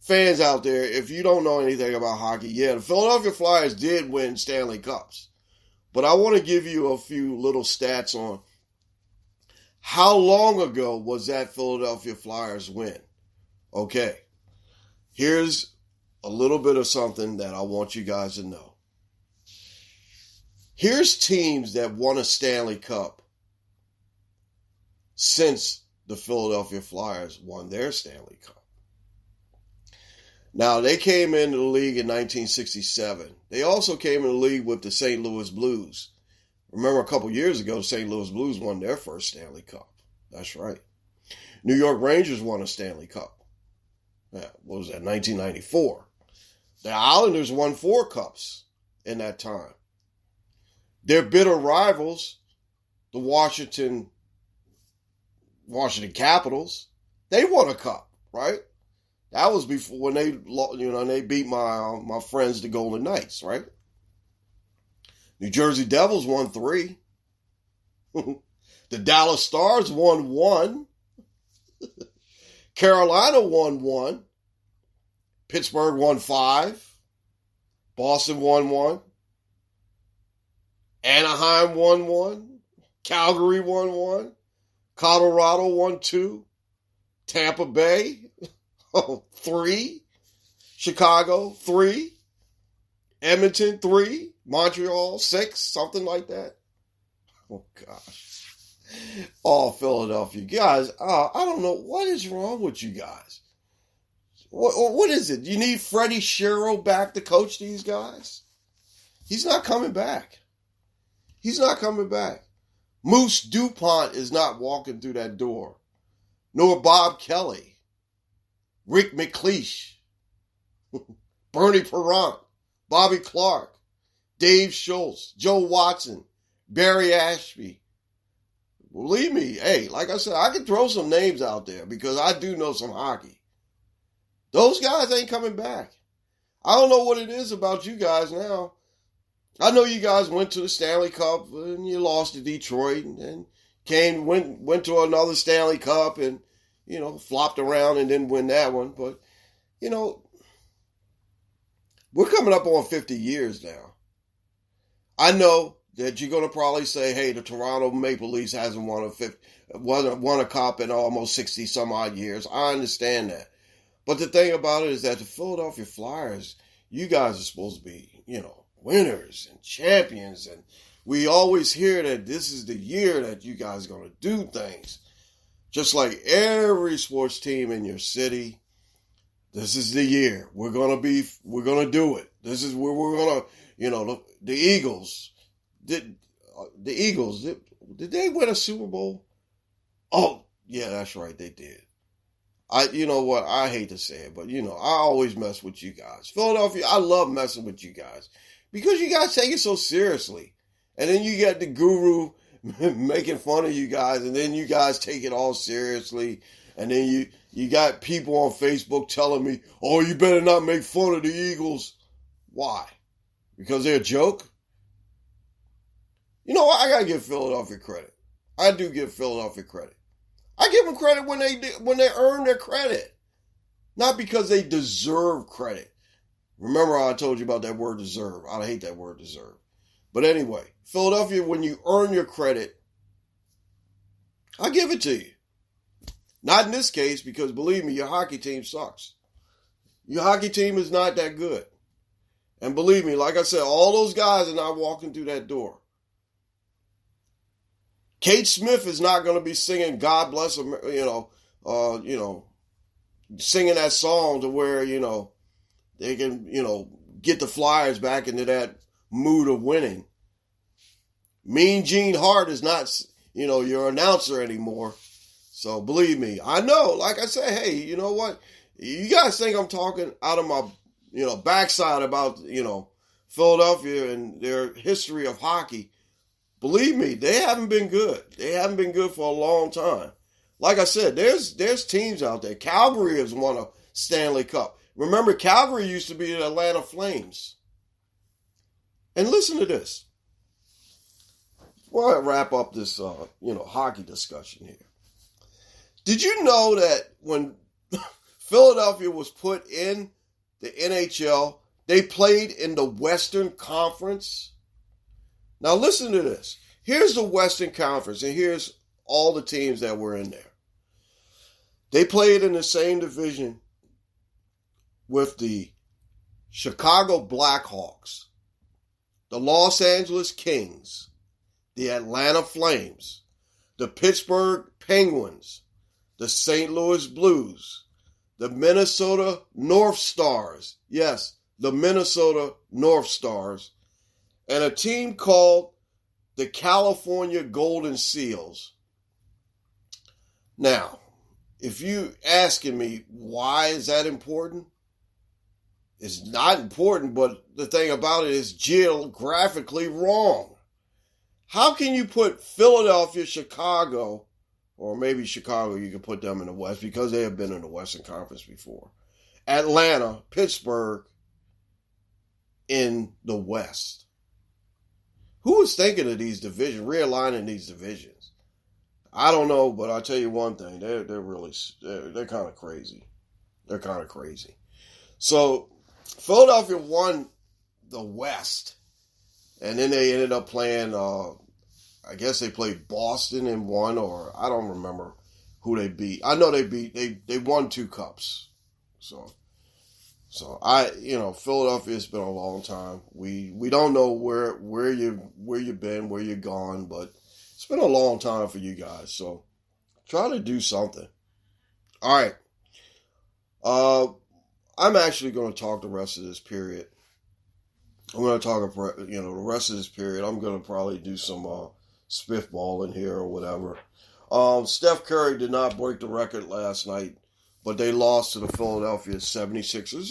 fans out there, if you don't know anything about hockey, yeah, the Philadelphia Flyers did win Stanley Cups. But I want to give you a few little stats on how long ago was that Philadelphia Flyers win. Okay, here's a little bit of something that I want you guys to know. Here's teams that won a Stanley Cup since the Philadelphia Flyers won their Stanley Cup. Now, they came into the league in 1967. They also came in the league with the St. Louis Blues. Remember, a couple years ago, the St. Louis Blues won their first Stanley Cup. That's right. New York Rangers won a Stanley Cup. What was that, 1994? The Islanders won 4 cups in that time. Their bitter rivals, the Washington Capitals, they won a cup, right? That was before when they beat my friends, the Golden Knights, right? New Jersey Devils won 3. The Dallas Stars won 1. Carolina won 1. Pittsburgh won 5. Boston won 1. Anaheim won 1. Calgary won 1. Colorado won 2. Tampa Bay 3. Chicago 3. Edmonton 3. Montreal 6. Something like that. Oh gosh. Oh, Philadelphia guys. I don't know what is wrong with you guys. What is it? You need Freddie Sherrill back to coach these guys? He's not coming back. He's not coming back. Moose DuPont is not walking through that door. Nor Bob Kelly. Rick McLeish. Bernie Perrant. Bobby Clark. Dave Schultz. Joe Watson. Barry Ashby. Believe me, hey, like I said, I can throw some names out there because I do know some hockey. Those guys ain't coming back. I don't know what it is about you guys now. I know you guys went to the Stanley Cup and you lost to Detroit and went to another Stanley Cup and, flopped around and didn't win that one. But, we're coming up on 50 years now. I know that you're going to probably say, hey, the Toronto Maple Leafs hasn't won a cup in almost 60 some odd years. I understand that. But the thing about it is that the Philadelphia Flyers, you guys are supposed to be, winners and champions. And we always hear that this is the year that you guys are going to do things. Just like every sports team in your city, this is the year. We're going to do it. This is where we're going to, the Eagles. Did they win a Super Bowl? Oh, yeah, that's right. They did. You know what? I hate to say it, but, I always mess with you guys. Philadelphia, I love messing with you guys because you guys take it so seriously. And then you get the guru making fun of you guys, and then you guys take it all seriously. And then you got people on Facebook telling me, oh, you better not make fun of the Eagles. Why? Because they're a joke? You know what? I got to give Philadelphia credit. I do give Philadelphia credit. I give them credit when they earn their credit. Not because they deserve credit. Remember how I told you about that word deserve. I hate that word deserve. But anyway, Philadelphia, when you earn your credit, I give it to you. Not in this case, because believe me, your hockey team sucks. Your hockey team is not that good. And believe me, like I said, all those guys are not walking through that door. Kate Smith is not going to be singing God Bless America, singing that song to where, they can, get the Flyers back into that mood of winning. Mean Gene Hart is not, your announcer anymore. So believe me, I know, like I said, hey, you know what? You guys think I'm talking out of my, backside about, Philadelphia and their history of hockey. Believe me, they haven't been good. They haven't been good for a long time. Like I said, there's teams out there. Calgary has won a Stanley Cup. Remember, Calgary used to be the Atlanta Flames. And listen to this. Well, I'll wrap up this, hockey discussion here. Did you know that when Philadelphia was put in the NHL, they played in the Western Conference? Now listen to this. Here's the Western Conference, and here's all the teams that were in there. They played in the same division with the Chicago Blackhawks, the Los Angeles Kings, the Atlanta Flames, the Pittsburgh Penguins, the St. Louis Blues, the Minnesota North Stars. Yes, the Minnesota North Stars. And a team called the California Golden Seals. Now, if you asking me why is that important, it's not important, but the thing about it is geographically wrong. How can you put Philadelphia, Chicago, or maybe Chicago, you can put them in the West because they have been in the Western Conference before, Atlanta, Pittsburgh in the West? Who was thinking of these divisions, realigning these divisions? I don't know, but I'll tell you one thing. They're kind of crazy. They're kind of crazy. So, Philadelphia won the West. And then they ended up playing, I guess they played Boston and won, or I don't remember who they beat. I know they won 2 cups. So Philadelphia has been a long time. We don't know where you've been, where you've gone, but it's been a long time for you guys. So try to do something. All right. I'm actually going to talk the rest of this period. I'm going to talk, the rest of this period. I'm going to probably do some spitballing here or whatever. Steph Curry did not break the record last night, but they lost to the Philadelphia 76ers.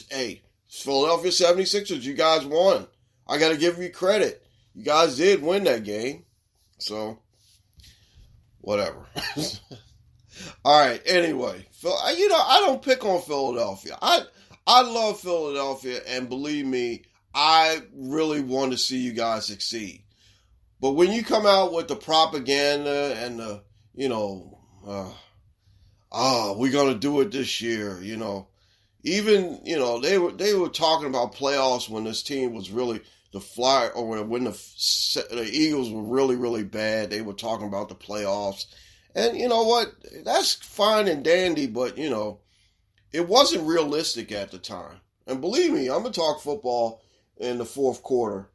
Hey, Philadelphia 76ers, you guys won. I got to give you credit. You guys did win that game. So, Whatever. All right. Anyway, I don't pick on Philadelphia. I love Philadelphia, and believe me, I really want to see you guys succeed. But when you come out with the propaganda and the, we're gonna do it this year, even they were talking about playoffs when this team was really the Fly, or when the Eagles were really, really bad. They were talking about the playoffs. And you know what? That's fine and dandy, but, it wasn't realistic at the time. And believe me, I'm going to talk football in the fourth quarter,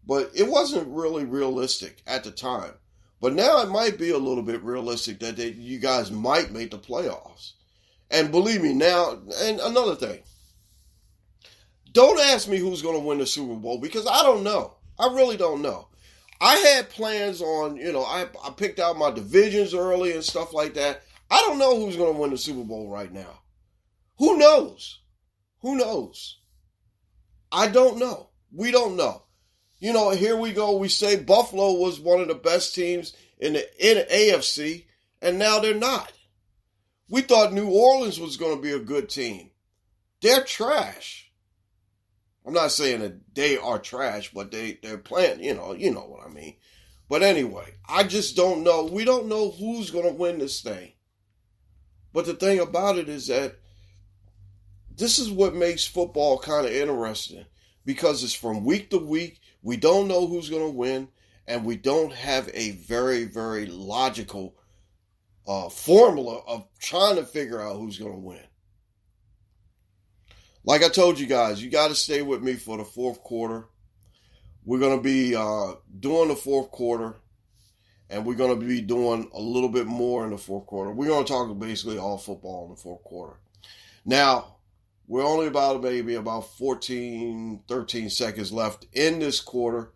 but it wasn't really realistic at the time. But now it might be a little bit realistic that you guys might make the playoffs. And believe me now, and another thing, don't ask me who's going to win the Super Bowl, because I don't know. I really don't know. I had plans on, I picked out my divisions early and stuff like that. I don't know who's going to win the Super Bowl right now. Who knows? Who knows? I don't know. We don't know. Here we go. We say Buffalo was one of the best teams in the AFC, and now they're not. We thought New Orleans was going to be a good team. They're trash. I'm not saying that they are trash, but they're playing, you know what I mean. But anyway, I just don't know. We don't know who's going to win this thing. But the thing about it is that this is what makes football kind of interesting, because it's from week to week. We don't know who's going to win, and we don't have a very, very logical formula of trying to figure out who's going to win. Like I told you guys, you got to stay with me for the fourth quarter. We're going to be doing the fourth quarter, and we're going to be doing a little bit more in the fourth quarter. We're going to talk basically all football in the fourth quarter. Now, we're only about 14, 13 seconds left in this quarter,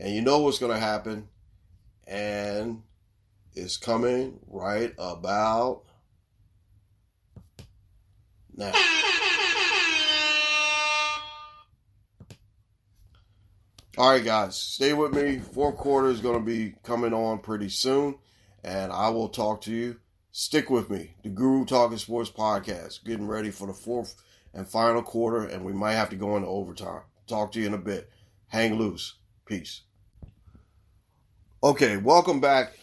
and you know what's going to happen, and it's coming right about now. All right, guys, stay with me. Fourth quarter is going to be coming on pretty soon, and I will talk to you. Stick with me. The Guru Talkin Sports Podcast, getting ready for the fourth and final quarter, and we might have to go into overtime. Talk to you in a bit. Hang loose. Peace. Okay, welcome back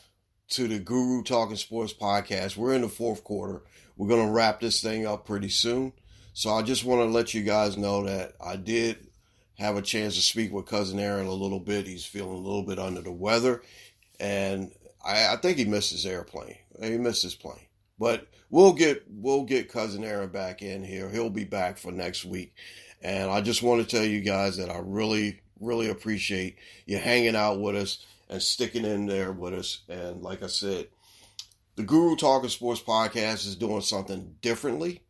to the Guru Talkin Sports Podcast. We're in the fourth quarter. We're going to wrap this thing up pretty soon. So I just want to let you guys know that I did have a chance to speak with Cousin Aaron a little bit. He's feeling a little bit under the weather, and I think he missed his airplane. He missed his plane. But we'll get Cousin Aaron back in here. He'll be back for next week. And I just want to tell you guys that I really, really appreciate you hanging out with us and sticking in there with us. And like I said, the Guru Talkin Sports Podcast is doing something differently,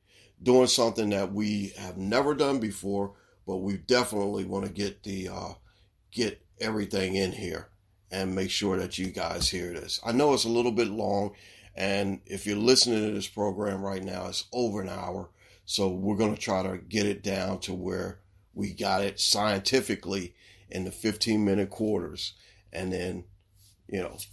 doing something that we have never done before, but we definitely want to get everything in here and make sure that you guys hear this. I know it's a little bit long, and if you're listening to this program right now, it's over an hour. So we're going to try to get it down to where we got it scientifically in the 15-minute quarters, and then,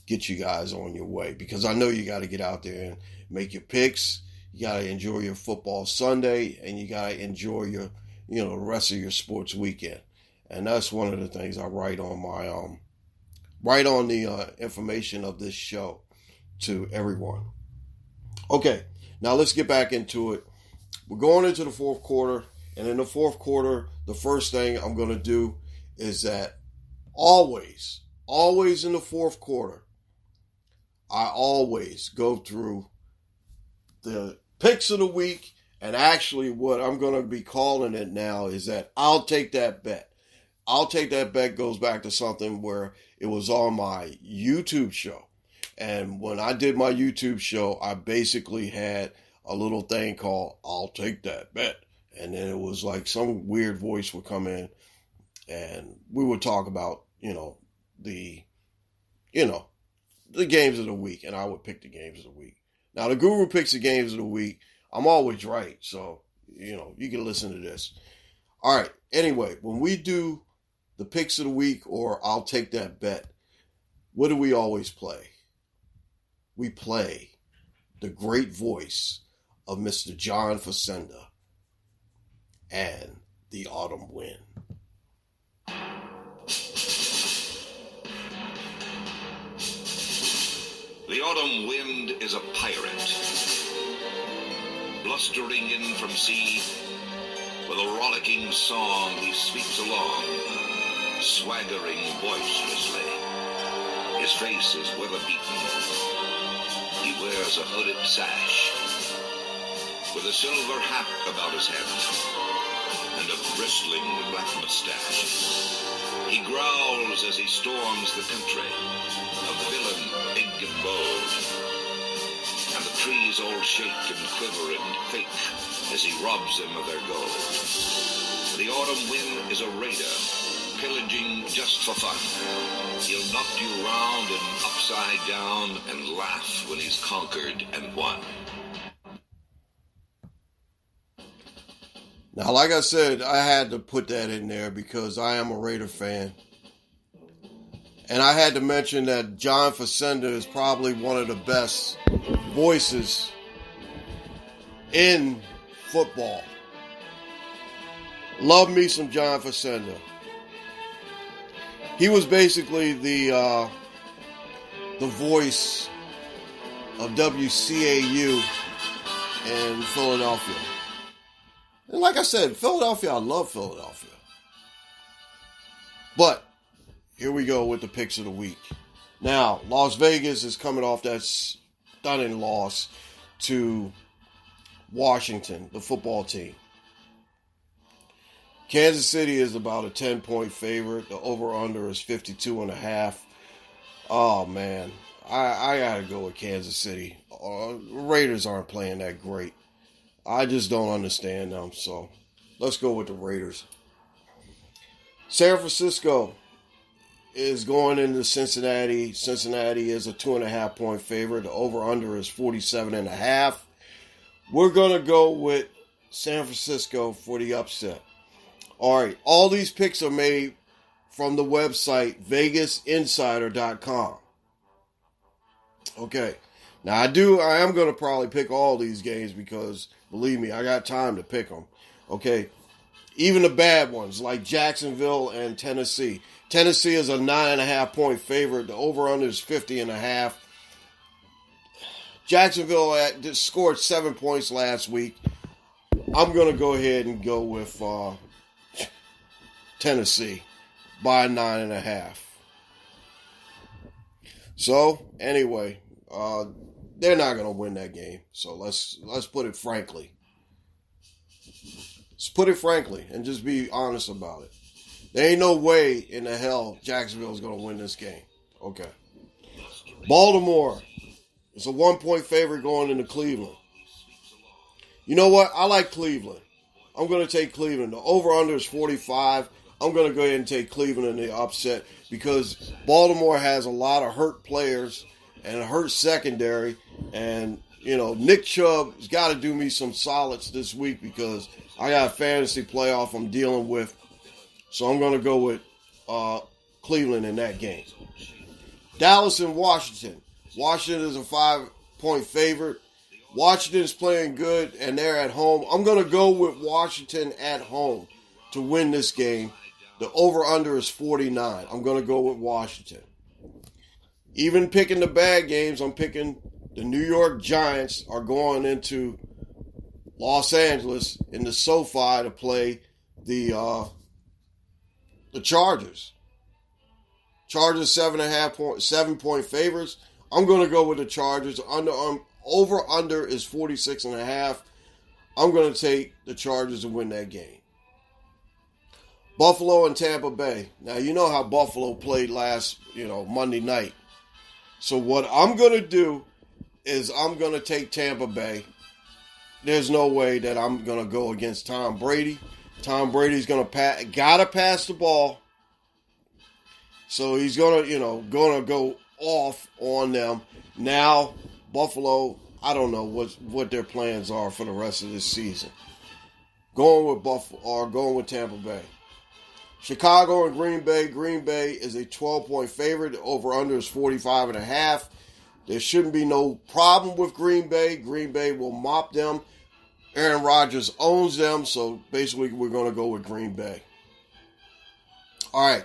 get you guys on your way. Because I know you got to get out there and make your picks. You got to enjoy your football Sunday, and you got to enjoy your the rest of your sports weekend. And that's one of the things I write on my the information of this show to everyone. Okay, now let's get back into it. We're going into the fourth quarter, and in the fourth quarter, the first thing I'm going to do is that always in the fourth quarter, I always go through the picks of the week. And actually what I'm going to be calling it now is that I'll take that bet. I'll take that bet goes back to something where it was on my YouTube show. And when I did my YouTube show, I basically had a little thing called I'll take that bet. And then it was like some weird voice would come in and we would talk about, the games of the week. And I would pick the games of the week. Now the Guru picks the games of the week. I'm always right, so, you can listen to this. All right, anyway, when we do the picks of the week or I'll take that bet, what do we always play? we play the great voice of Mr. John Facenda and the Autumn Wind. The autumn wind is a pirate, blustering in from sea. With a rollicking song he sweeps along, swaggering boisterously. His face is weather-beaten. He wears a hooded sash, with a silver hat about his head, and a bristling black mustache. He growls as he storms the country, a villain big and bold. And the trees all shake and quiver and quake as he robs them of their gold. The autumn wind is a raider, pillaging just for fun. He'll knock you round and upside down and laugh when he's conquered and won. Now, like I said, I had to put that in there because I am a Raider fan. And I had to mention that John Facenda is probably one of the best voices in football. Love me some John Facenda. He was basically the voice of WCAU in Philadelphia. And like I said, Philadelphia, I love Philadelphia. But here we go with the picks of the week. Now, Las Vegas is coming off that stunning loss to Washington, the football team. Kansas City is about a 10-point favorite. The over-under is 52.5. Oh, man. I got to go with Kansas City. Raiders aren't playing that great. I just don't understand them, so let's go with the Raiders. San Francisco is going into Cincinnati. Cincinnati is a 2.5-point favorite. The over-under is 47.5. We're going to go with San Francisco for the upset. All right, all these picks are made from the website VegasInsider.com. Okay, now I am going to probably pick all these games because, believe me, I got time to pick them. Okay, even the bad ones like Jacksonville and Tennessee. Tennessee is a 9.5-point favorite. The over-under is 50.5. Jacksonville scored 7 points last week. I'm going to go ahead and go with Tennessee by 9.5. So, anyway, they're not going to win that game. So, let's put it frankly. Let's put it frankly and just be honest about it. There ain't no way in the hell Jacksonville is going to win this game. Okay. Baltimore is a 1-point favorite going into Cleveland. You know what? I like Cleveland. I'm going to take Cleveland. The over-under is 45. I'm going to go ahead and take Cleveland in the upset because Baltimore has a lot of hurt players and a hurt secondary. And, you know, Nick Chubb has got to do me some solids this week because I got a fantasy playoff I'm dealing with. So I'm going to go with Cleveland in that game. Dallas and Washington. Washington is a 5-point favorite. Washington is playing good, and they're at home. I'm going to go with Washington at home to win this game. The over-under is 49. I'm going to go with Washington. Even picking the bad games, I'm picking the New York Giants are going into Los Angeles in the SoFi to play the Chargers. Chargers 7-point favorites. I'm going to go with the Chargers. Over-under is 46.5. I'm going to take the Chargers to win that game. Buffalo and Tampa Bay. Now, you know how Buffalo played last, Monday night. So what I'm going to do is I'm going to take Tampa Bay. There's no way that I'm going to go against Tom Brady. Tom Brady's going to gotta pass the ball. So he's going to go off on them. Now, Buffalo, I don't know what their plans are for the rest of this season. Going with Buffalo or going with Tampa Bay. Chicago and Green Bay. Green Bay is a 12-point favorite. The over-under is 45.5. There shouldn't be no problem with Green Bay. Green Bay will mop them. Aaron Rodgers owns them, so basically we're going to go with Green Bay. All right.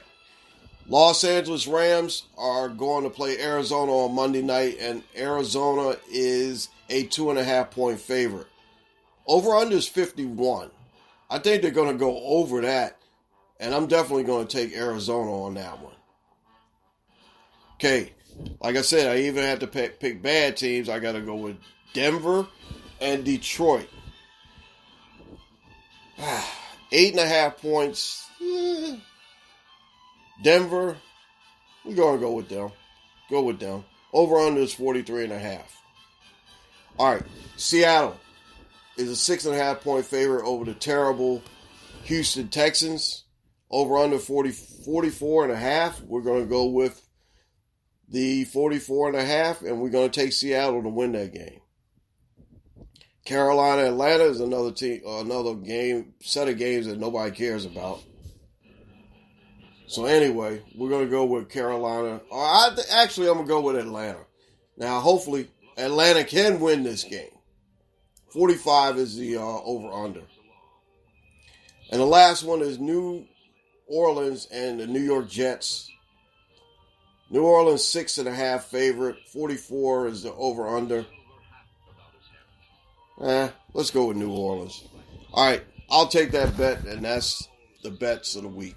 Los Angeles Rams are going to play Arizona on Monday night, and Arizona is a 2.5-point favorite. Over-under is 51. I think they're going to go over that, and I'm definitely going to take Arizona on that one. Okay, like I said, I even had to pick bad teams. I got to go with Denver and Detroit. 8.5 points. Denver, we're going to go with them. Go with them. Over-under is 43.5. All right, Seattle is a 6.5-point favorite over the terrible Houston Texans. Over-under 44.5. We're going to go with the 44.5, and we're going to take Seattle to win that game. Carolina Atlanta is another team, another game, set of games that nobody cares about. So anyway, we're going to go with Carolina. Actually, I'm going to go with Atlanta. Now, hopefully, Atlanta can win this game. 45 is the over-under. And the last one is New Orleans and the New York Jets. New Orleans 6.5 favorite. 44 is the over-under. Let's go with New Orleans. All right, I'll take that bet, and that's the bets of the week.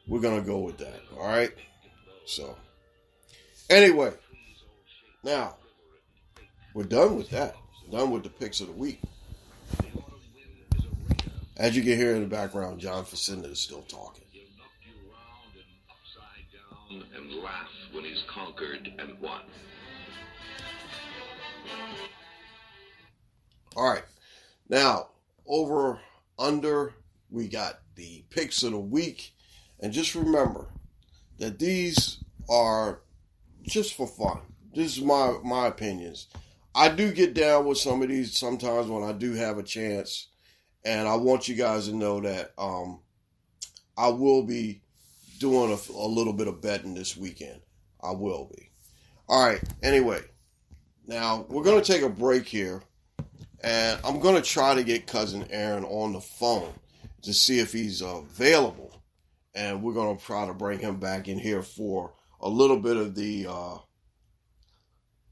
We're going to go with that, all right? So, anyway, now, we're done with that. Done with the picks of the week. As you can hear in the background, John Facenda is still talking. And laugh when he's conquered and won. All right. Now, over, under, we got the picks of the week. And just remember that these are just for fun. This is my opinions. I do get down with some of these sometimes when I do have a chance. And I want you guys to know that I will be doing a little bit of betting this weekend. I will be. All right. Anyway, now we're going to take a break here. And I'm going to try to get Cousin Aaron on the phone to see if he's available. And we're going to try to bring him back in here for a little bit of the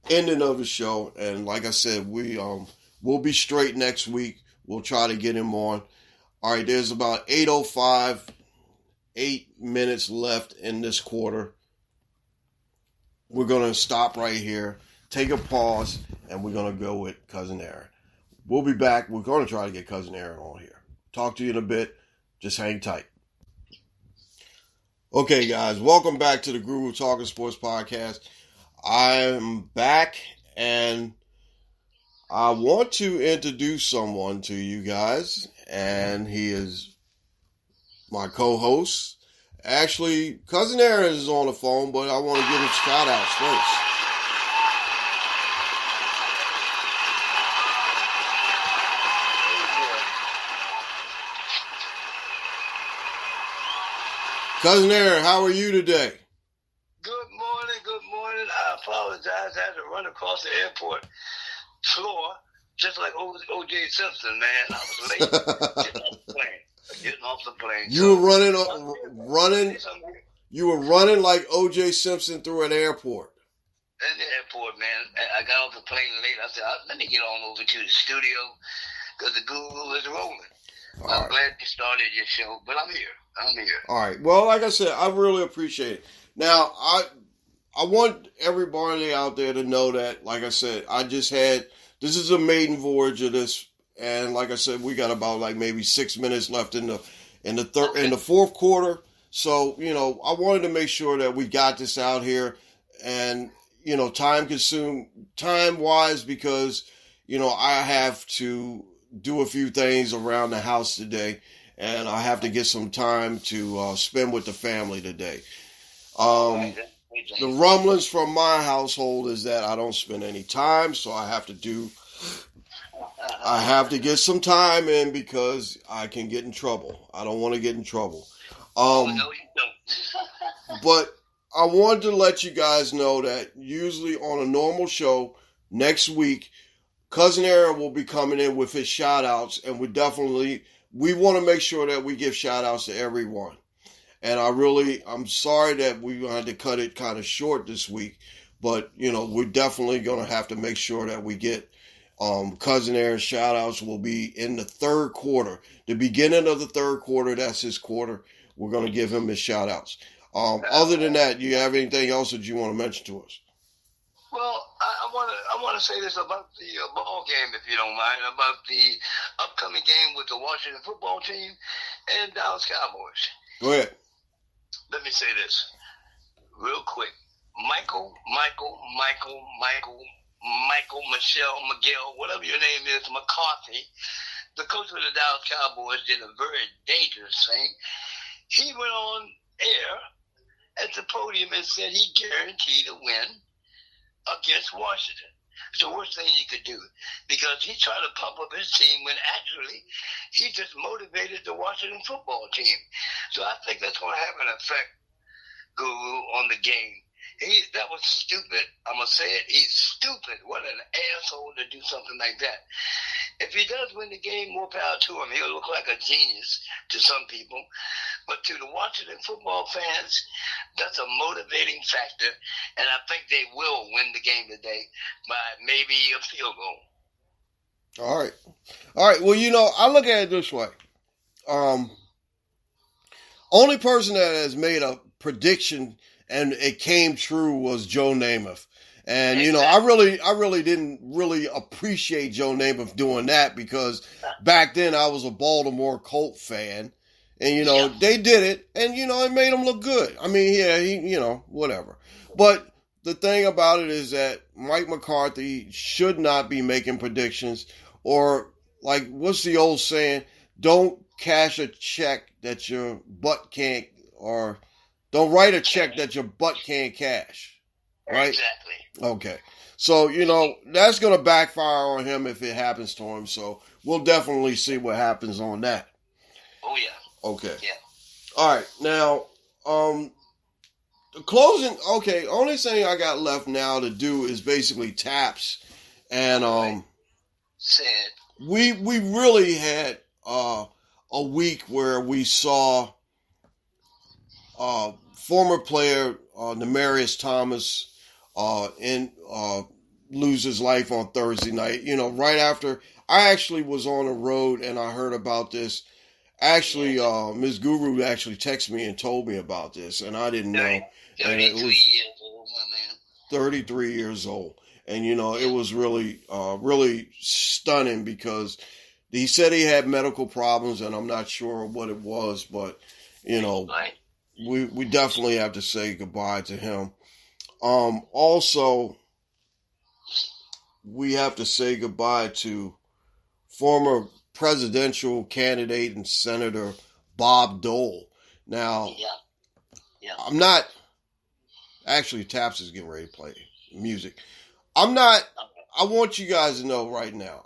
ending of the show. And like I said, we'll be straight next week. We'll try to get him on. All right, there's about 8:05, 8 minutes left in this quarter. We're going to stop right here, take a pause, and we're going to go with Cousin Aaron. We'll be back. We're going to try to get Cousin Aaron on here. Talk to you in a bit. Just hang tight. Okay, guys, welcome back to the Guru Talking Sports Podcast. I'm back, and I want to introduce someone to you guys, and he is my co-host. Actually, Cousin Aaron is on the phone, but I want to give him shout-outs first. Cousin Aaron, how are you today? Good morning. I apologize. I had to run across the airport floor just like O.J. Simpson, man. I was late getting off the plane. You were running like O.J. Simpson through an airport. In the airport, man. I got off the plane late. I said, let me get on over to the studio because the Guru is rolling. I'm glad you started your show, but I'm here. All right. Well, like I said, I really appreciate it. Now, I want everybody out there to know that, like I said, this is a maiden voyage of this, and like I said, we got about like maybe 6 minutes left in the fourth quarter. So, I wanted to make sure that we got this out here, and time wise, because I have to do a few things around the house today. And I have to get some time to spend with the family today. The rumblings from my household is that I don't spend any time, so I have to get some time in because I can get in trouble. I don't want to get in trouble. No, you don't. But I wanted to let you guys know that usually on a normal show next week, Cousin Aaron will be coming in with his shout-outs, and we want to make sure that we give shout-outs to everyone. And I'm sorry that we had to cut it kind of short this week, but, we're definitely going to have to make sure that we get Cousin Aaron's shout-outs will be in the third quarter. The beginning of the third quarter, that's his quarter. We're going to give him his shout-outs. Other than that, do you have anything else that you want to mention to us? Well, I want to say this about the ball game, if you don't mind, about the upcoming game with the Washington football team and Dallas Cowboys. Go ahead. Let me say this real quick. Michael, Michelle, Miguel, whatever your name is, McCarthy, the coach of the Dallas Cowboys, did a very dangerous thing. He went on air at the podium and said he guaranteed a win against Washington. It's the worst thing he could do, because he tried to pump up his team when actually he just motivated the Washington football team. So I think that's going to have an effect, Guru, on the game. That was stupid. I'm going to say it. He's stupid. What an asshole to do something like that. If he does win the game, more power to him. He'll look like a genius to some people. But to the Washington football fans, that's a motivating factor. And I think they will win the game today by maybe a field goal. All right. Well, I look at it this way. Only person that has made a prediction and it came true was Joe Namath. And, exactly. I really didn't really appreciate Joe Namath doing that, because back then I was a Baltimore Colt fan. And, they did it, and, it made him look good. I mean, yeah, he, whatever. But the thing about it is that Mike McCarthy should not be making predictions, or, like, what's the old saying? Don't cash a check that your butt can't, or don't write a check that your butt can't cash. Right? Exactly. Okay. So, that's going to backfire on him if it happens to him. So we'll definitely see what happens on that. Oh, yeah. Okay. Yeah. All right. Now, the closing. Okay. Only thing I got left now to do is basically taps. And, Sad. We really had, a week where we saw, former player, Demaryius Thomas, lose his life on Thursday night. Right after I actually was on the road and I heard about this. Actually, Ms. Guru actually texted me and told me about this, and I didn't know. 33 years old, my man. 33 years old. And, it was really, really stunning, because he said he had medical problems, and I'm not sure what it was, but, Right. we definitely have to say goodbye to him. Also, we have to say goodbye to former presidential candidate and Senator Bob Dole. Now, I'm not, actually Taps is getting ready to play music. I want you guys to know right now,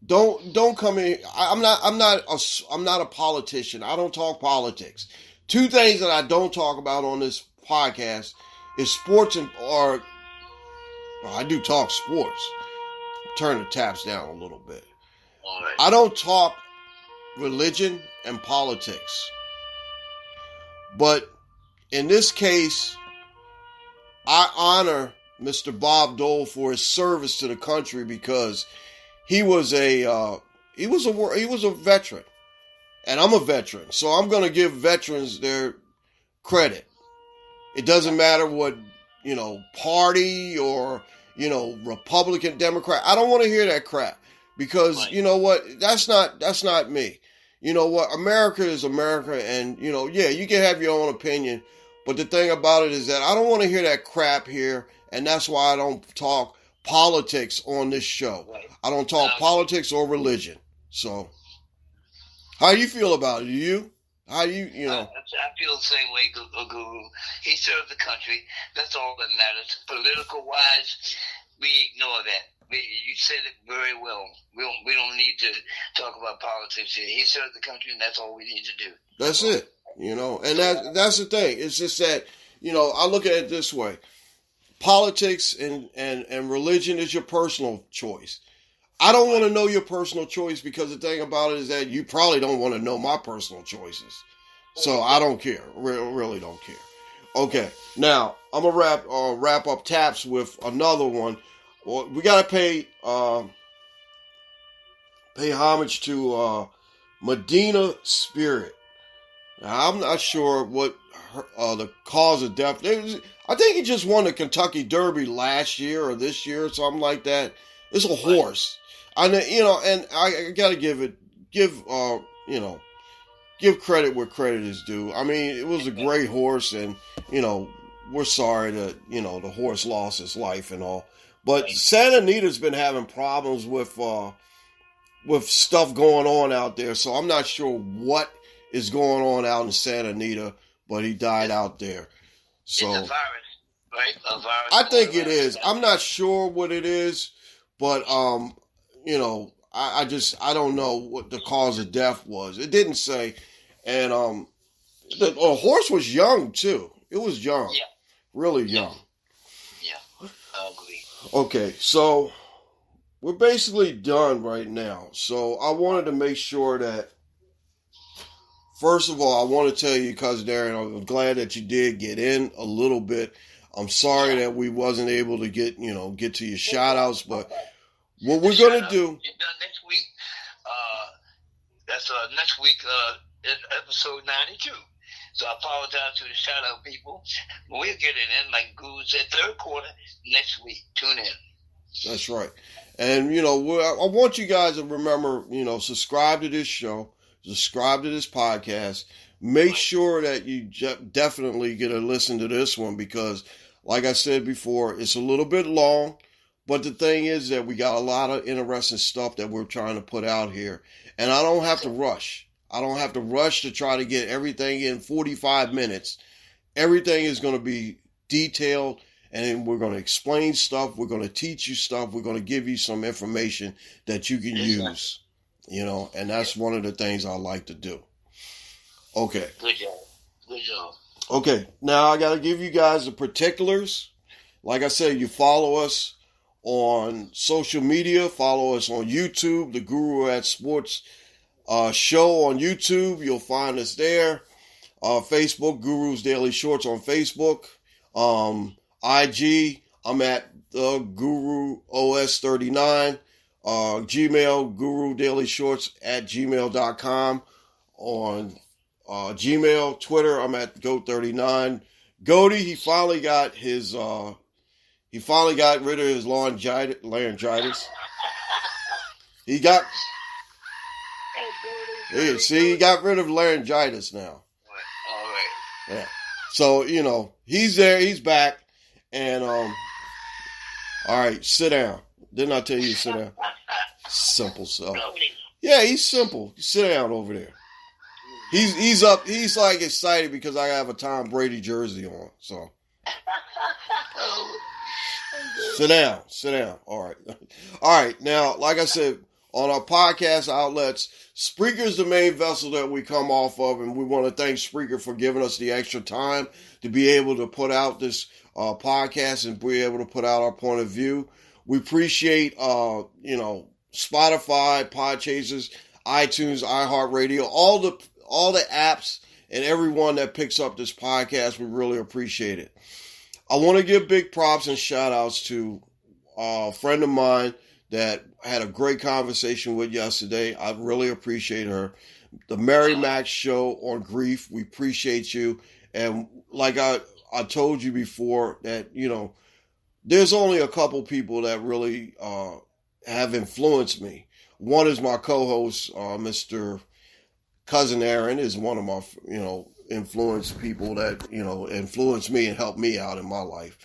don't come in, I'm not a politician. I don't talk politics. Two things that I don't talk about on this podcast is sports I do talk sports. Turn the Taps down a little bit. All right. I don't talk religion and politics. But in this case, I honor Mr. Bob Dole for his service to the country, because he was a veteran. And I'm a veteran, so I'm going to give veterans their credit. It doesn't matter what, party or, Republican, Democrat. I don't want to hear that crap, because Right. You know what? That's not me. You know what? America is America, and, you can have your own opinion, but the thing about it is that I don't want to hear that crap here, and that's why I don't talk politics on this show. Right. I don't talk politics or religion. So, how you feel about it? How you know? I feel the same way, Guru. He served the country. That's all that matters. Political-wise, we ignore that. You said it very well. We don't need to talk about politics here. He served the country, and that's all we need to do. That's it. And that's the thing. It's just that I look at it this way. Politics and religion is your personal choice. I don't want to know your personal choice because the thing about it is that you probably don't want to know my personal choices. So I don't care. Really don't care. Okay, now I'm gonna wrap up Taps with another one. Well, we gotta pay homage to Medina Spirit. Now, I'm not sure what the cause of death. I think he just won the Kentucky Derby last year or this year or something like that. It's a horse. And I gotta give credit where credit is due. I mean, it was a great horse, and we're sorry that the horse lost his life and all. But Santa Anita's been having problems with stuff going on out there, so I'm not sure what is going on out in Santa Anita, but he died out there. So it's a virus, right? A virus. I think it is. I'm not sure what it is, but I don't know what the cause of death was. It didn't say, and the horse was young too. It was young, really young. Yeah, I agree. Okay, so we're basically done right now. So I wanted to make sure that, first of all, I want to tell you, Cousin Aaron, I'm glad that you did get in a little bit. I'm sorry that we wasn't able to get to your shout outs, but what we're going to do. Next week, that's next week, episode 92. So I apologize to the shout out people. We'll get it in, like Guru said, third quarter next week. Tune in. That's right. And, I want you guys to remember, subscribe to this show, subscribe to this podcast. Make sure that you definitely get a listen to this one because, like I said before, it's a little bit long. But the thing is that we got a lot of interesting stuff that we're trying to put out here. And I don't have to rush. I don't have to rush to try to get everything in 45 minutes. Everything is going to be detailed, and we're going to explain stuff. We're going to teach you stuff. We're going to give you some information that you can use, and that's one of the things I like to do. Okay. Good job. Good job. Okay. Now I got to give you guys the particulars. Like I said, you follow us on social media. Follow us on YouTube, the Guru at Sports show on YouTube. You'll find us there. Facebook, Guru's Daily Shorts on Facebook. IG, I'm at the Guru OS 39. Gmail, Guru Daily Shorts at gmail.com. On Gmail, Twitter, I'm at Goat39. Goaty, he finally got rid of his laryngitis. He got rid of laryngitis now. All right. Yeah. So, he's there, he's back, and all right, sit down. Didn't I tell you to sit down? Simple stuff. Yeah, he's simple. Sit down over there. He's up. He's like excited because I have a Tom Brady jersey on. So sit down. All right. Now, like I said, on our podcast outlets, Spreaker's the main vessel that we come off of, and we want to thank Spreaker for giving us the extra time to be able to put out this podcast and be able to put out our point of view. We appreciate, Spotify, Podchasers, iTunes, iHeartRadio, all the apps and everyone that picks up this podcast. We really appreciate it. I want to give big props and shout outs to a friend of mine that had a great conversation with yesterday. I really appreciate her. The Mary Mac Show on Grief. We appreciate you. And like I told you before that, there's only a couple people that really have influenced me. One is my co-host, Mr. Cousin Aaron, is one of my, influenced people that, influenced me and helped me out in my life.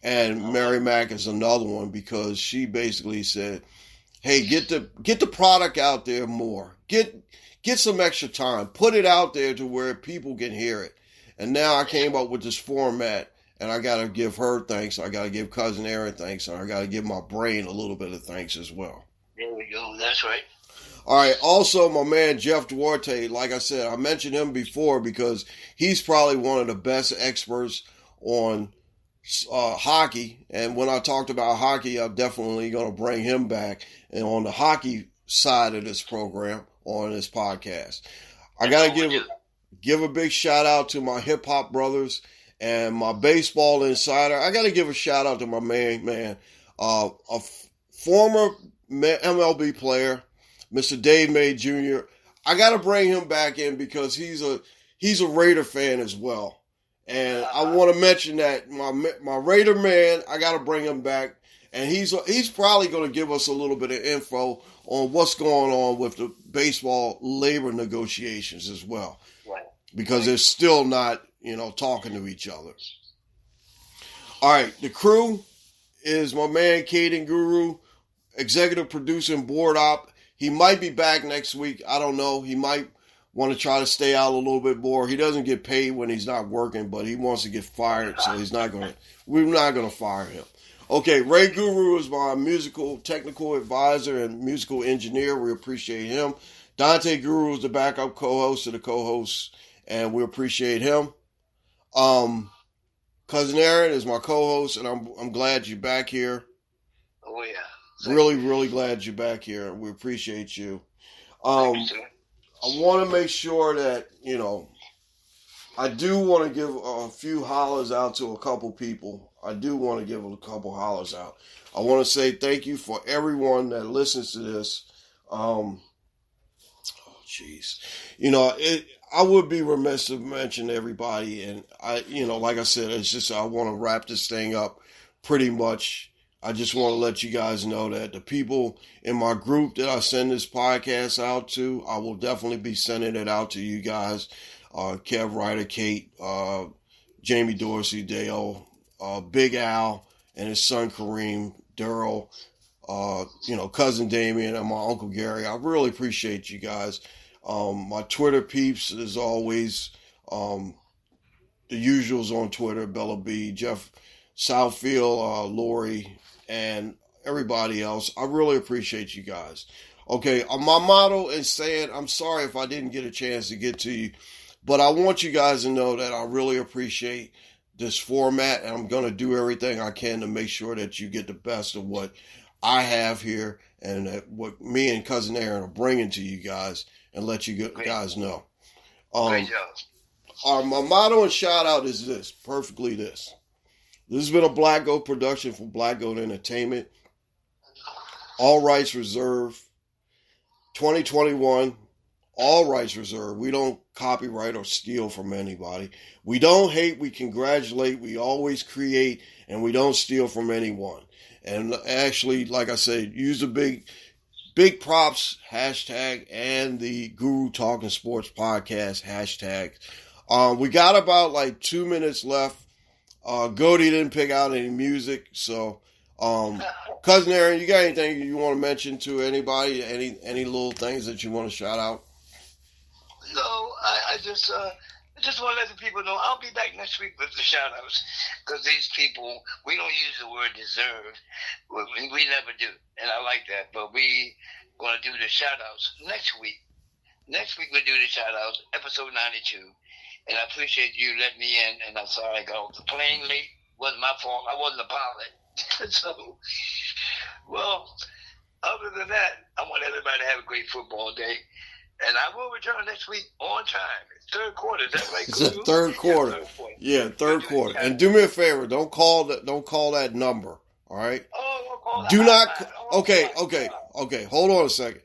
And Mary Mac is another one because she basically said, hey, get the product out there more. Get some extra time. Put it out there to where people can hear it. And now I came up with this format, and I got to give her thanks. I got to give Cousin Aaron thanks, and I got to give my brain a little bit of thanks as well. There we go. That's right. All right. Also, my man, Jeff Duarte, like I said, I mentioned him before because he's probably one of the best experts on hockey. And when I talked about hockey, I'm definitely going to bring him back and on the hockey side of this program on this podcast. I got to give a big shout out to my hip hop brothers and my baseball insider. I got to give a shout out to my man, a former MLB player, Mr. Dave May Jr. I got to bring him back in because he's a Raider fan as well. And I want to mention that my Raider man, I got to bring him back. And he's probably going to give us a little bit of info on what's going on with the baseball labor negotiations as well. Right. Because they're still not, talking to each other. All right, the crew is my man, Caden Guru, executive producer and board op. He might be back next week. I don't know. He might want to try to stay out a little bit more. He doesn't get paid when he's not working, but he wants to get fired, so we're not going to fire him. Okay, Ray Guru is my musical technical advisor and musical engineer. We appreciate him. Dante Guru is the backup co-host of the co-hosts, and we appreciate him. Cousin Aaron is my co-host, and I'm glad you're back here. Oh, yeah. Really, really glad you're back here. We appreciate you. I want to make sure that, I do want to give a few hollers out to a couple people. I do want to give a couple hollers out. I want to say thank you for everyone that listens to this. I would be remiss to mention everybody. And like I said, it's just, I want to wrap this thing up pretty much. I just want to let you guys know that the people in my group that I send this podcast out to, I will definitely be sending it out to you guys. Kev Ryder, Kate, Jamie Dorsey, Dale, Big Al, and his son Kareem, Daryl, cousin Damien, and my Uncle Gary. I really appreciate you guys. My Twitter peeps, as always, the usuals on Twitter, Bella B, Jeff Southfield, Lori, and everybody else. I really appreciate you guys. Okay, my motto is saying, I'm sorry if I didn't get a chance to get to you, but I want you guys to know that I really appreciate this format, and I'm going to do everything I can to make sure that you get the best of what I have here and what me and Cousin Aaron are bringing to you guys and let you guys know. Great job. My motto and shout out is this, perfectly this. This has been a Black Goat production from Black Goat Entertainment. All rights reserved. 2021. All rights reserved. We don't copyright or steal from anybody. We don't hate, we congratulate, we always create, and we don't steal from anyone. And actually, like I said, use the big props hashtag and the Guru Talking Sports podcast hashtag. We got about 2 minutes left. Goaty didn't pick out any music, so Cousin Aaron, you got anything you want to mention to anybody? Any little things that you want to shout out? No, I just want to let the people know I'll be back next week with the shout-outs because these people, we don't use the word deserve. We never do, and I like that. But we going to do the shout-outs next week. Next week we'll do the shout-outs, episode 92. And I appreciate you letting me in, and I'm sorry I got off the plane late. It wasn't my fault. I wasn't a pilot. So, well, other than that, I want everybody to have a great football day. And I will return next week on time. It's third quarter. Is that right? It's the third quarter. Yeah, third quarter. And do me a favor. Don't call that number. All right? Oh, don't call that. Do not. Okay. Hold on a second.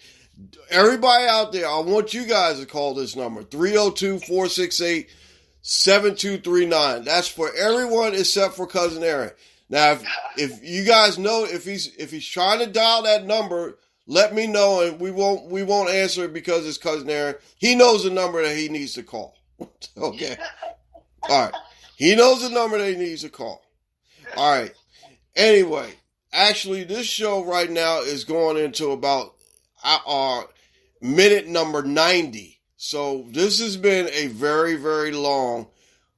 Everybody out there, I want you guys to call this number, 302-468-7239. That's for everyone except for Cousin Aaron. Now, if you guys know if he's trying to dial that number, let me know, and we won't answer it because it's Cousin Aaron. He knows the number that he needs to call. Okay. All right. He knows the number that he needs to call. All right. Anyway, actually, this show right now is going into about minute number 90. So this has been a very, very long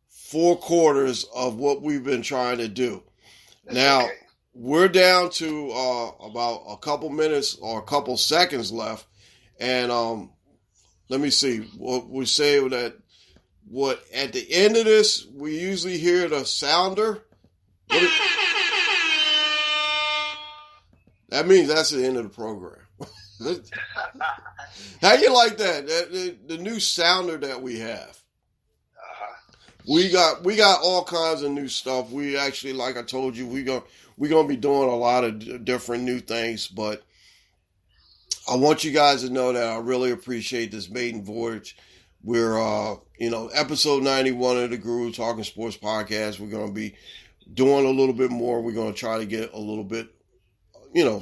4 quarters of what we've been trying to do. Now, we're down to about a couple minutes or a couple seconds left. And let me see. We say that what at the end of this, we usually hear the sounder. That means that's the end of the program. How you like that? The new sounder that we have. We got all kinds of new stuff. We actually, like I told you, we're gonna be doing a lot of different new things. But I want you guys to know that I really appreciate this maiden voyage. We're episode 91 of the Guru Talking Sports Podcast. We're gonna be doing a little bit more. We're gonna try to get a little bit,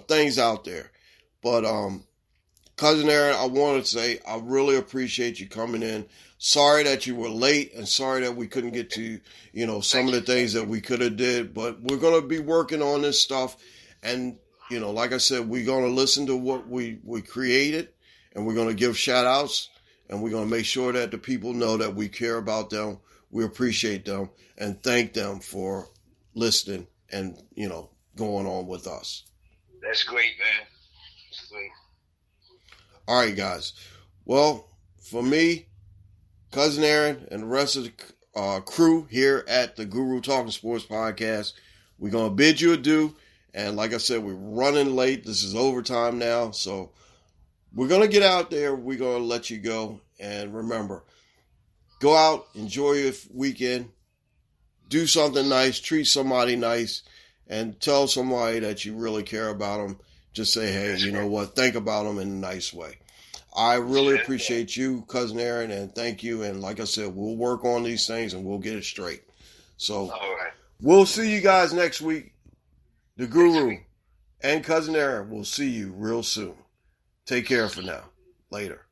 things out there. But Cousin Aaron, I want to say I really appreciate you coming in. Sorry that you were late, and sorry that we couldn't get to, some of the things that we could have did. But we're going to be working on this stuff. And, like I said, we're going to listen to what we created, and we're going to give shout-outs, and we're going to make sure that the people know that we care about them, we appreciate them, and thank them for listening and, going on with us. That's great, man. That's great. All right, guys. Well, for me, Cousin Aaron, and the rest of the crew here at the Guru Talking Sports Podcast, we're going to bid you adieu. And like I said, we're running late. This is overtime now. So we're going to get out there. We're going to let you go. And remember, go out, enjoy your weekend, do something nice, treat somebody nice, and tell somebody that you really care about them. Just say, hey, you know what? Think about them in a nice way. I really appreciate you, Cousin Aaron, and thank you. And like I said, we'll work on these things and we'll get it straight. So we'll see you guys next week. The Guru and Cousin Aaron will see you real soon. Take care for now. Later.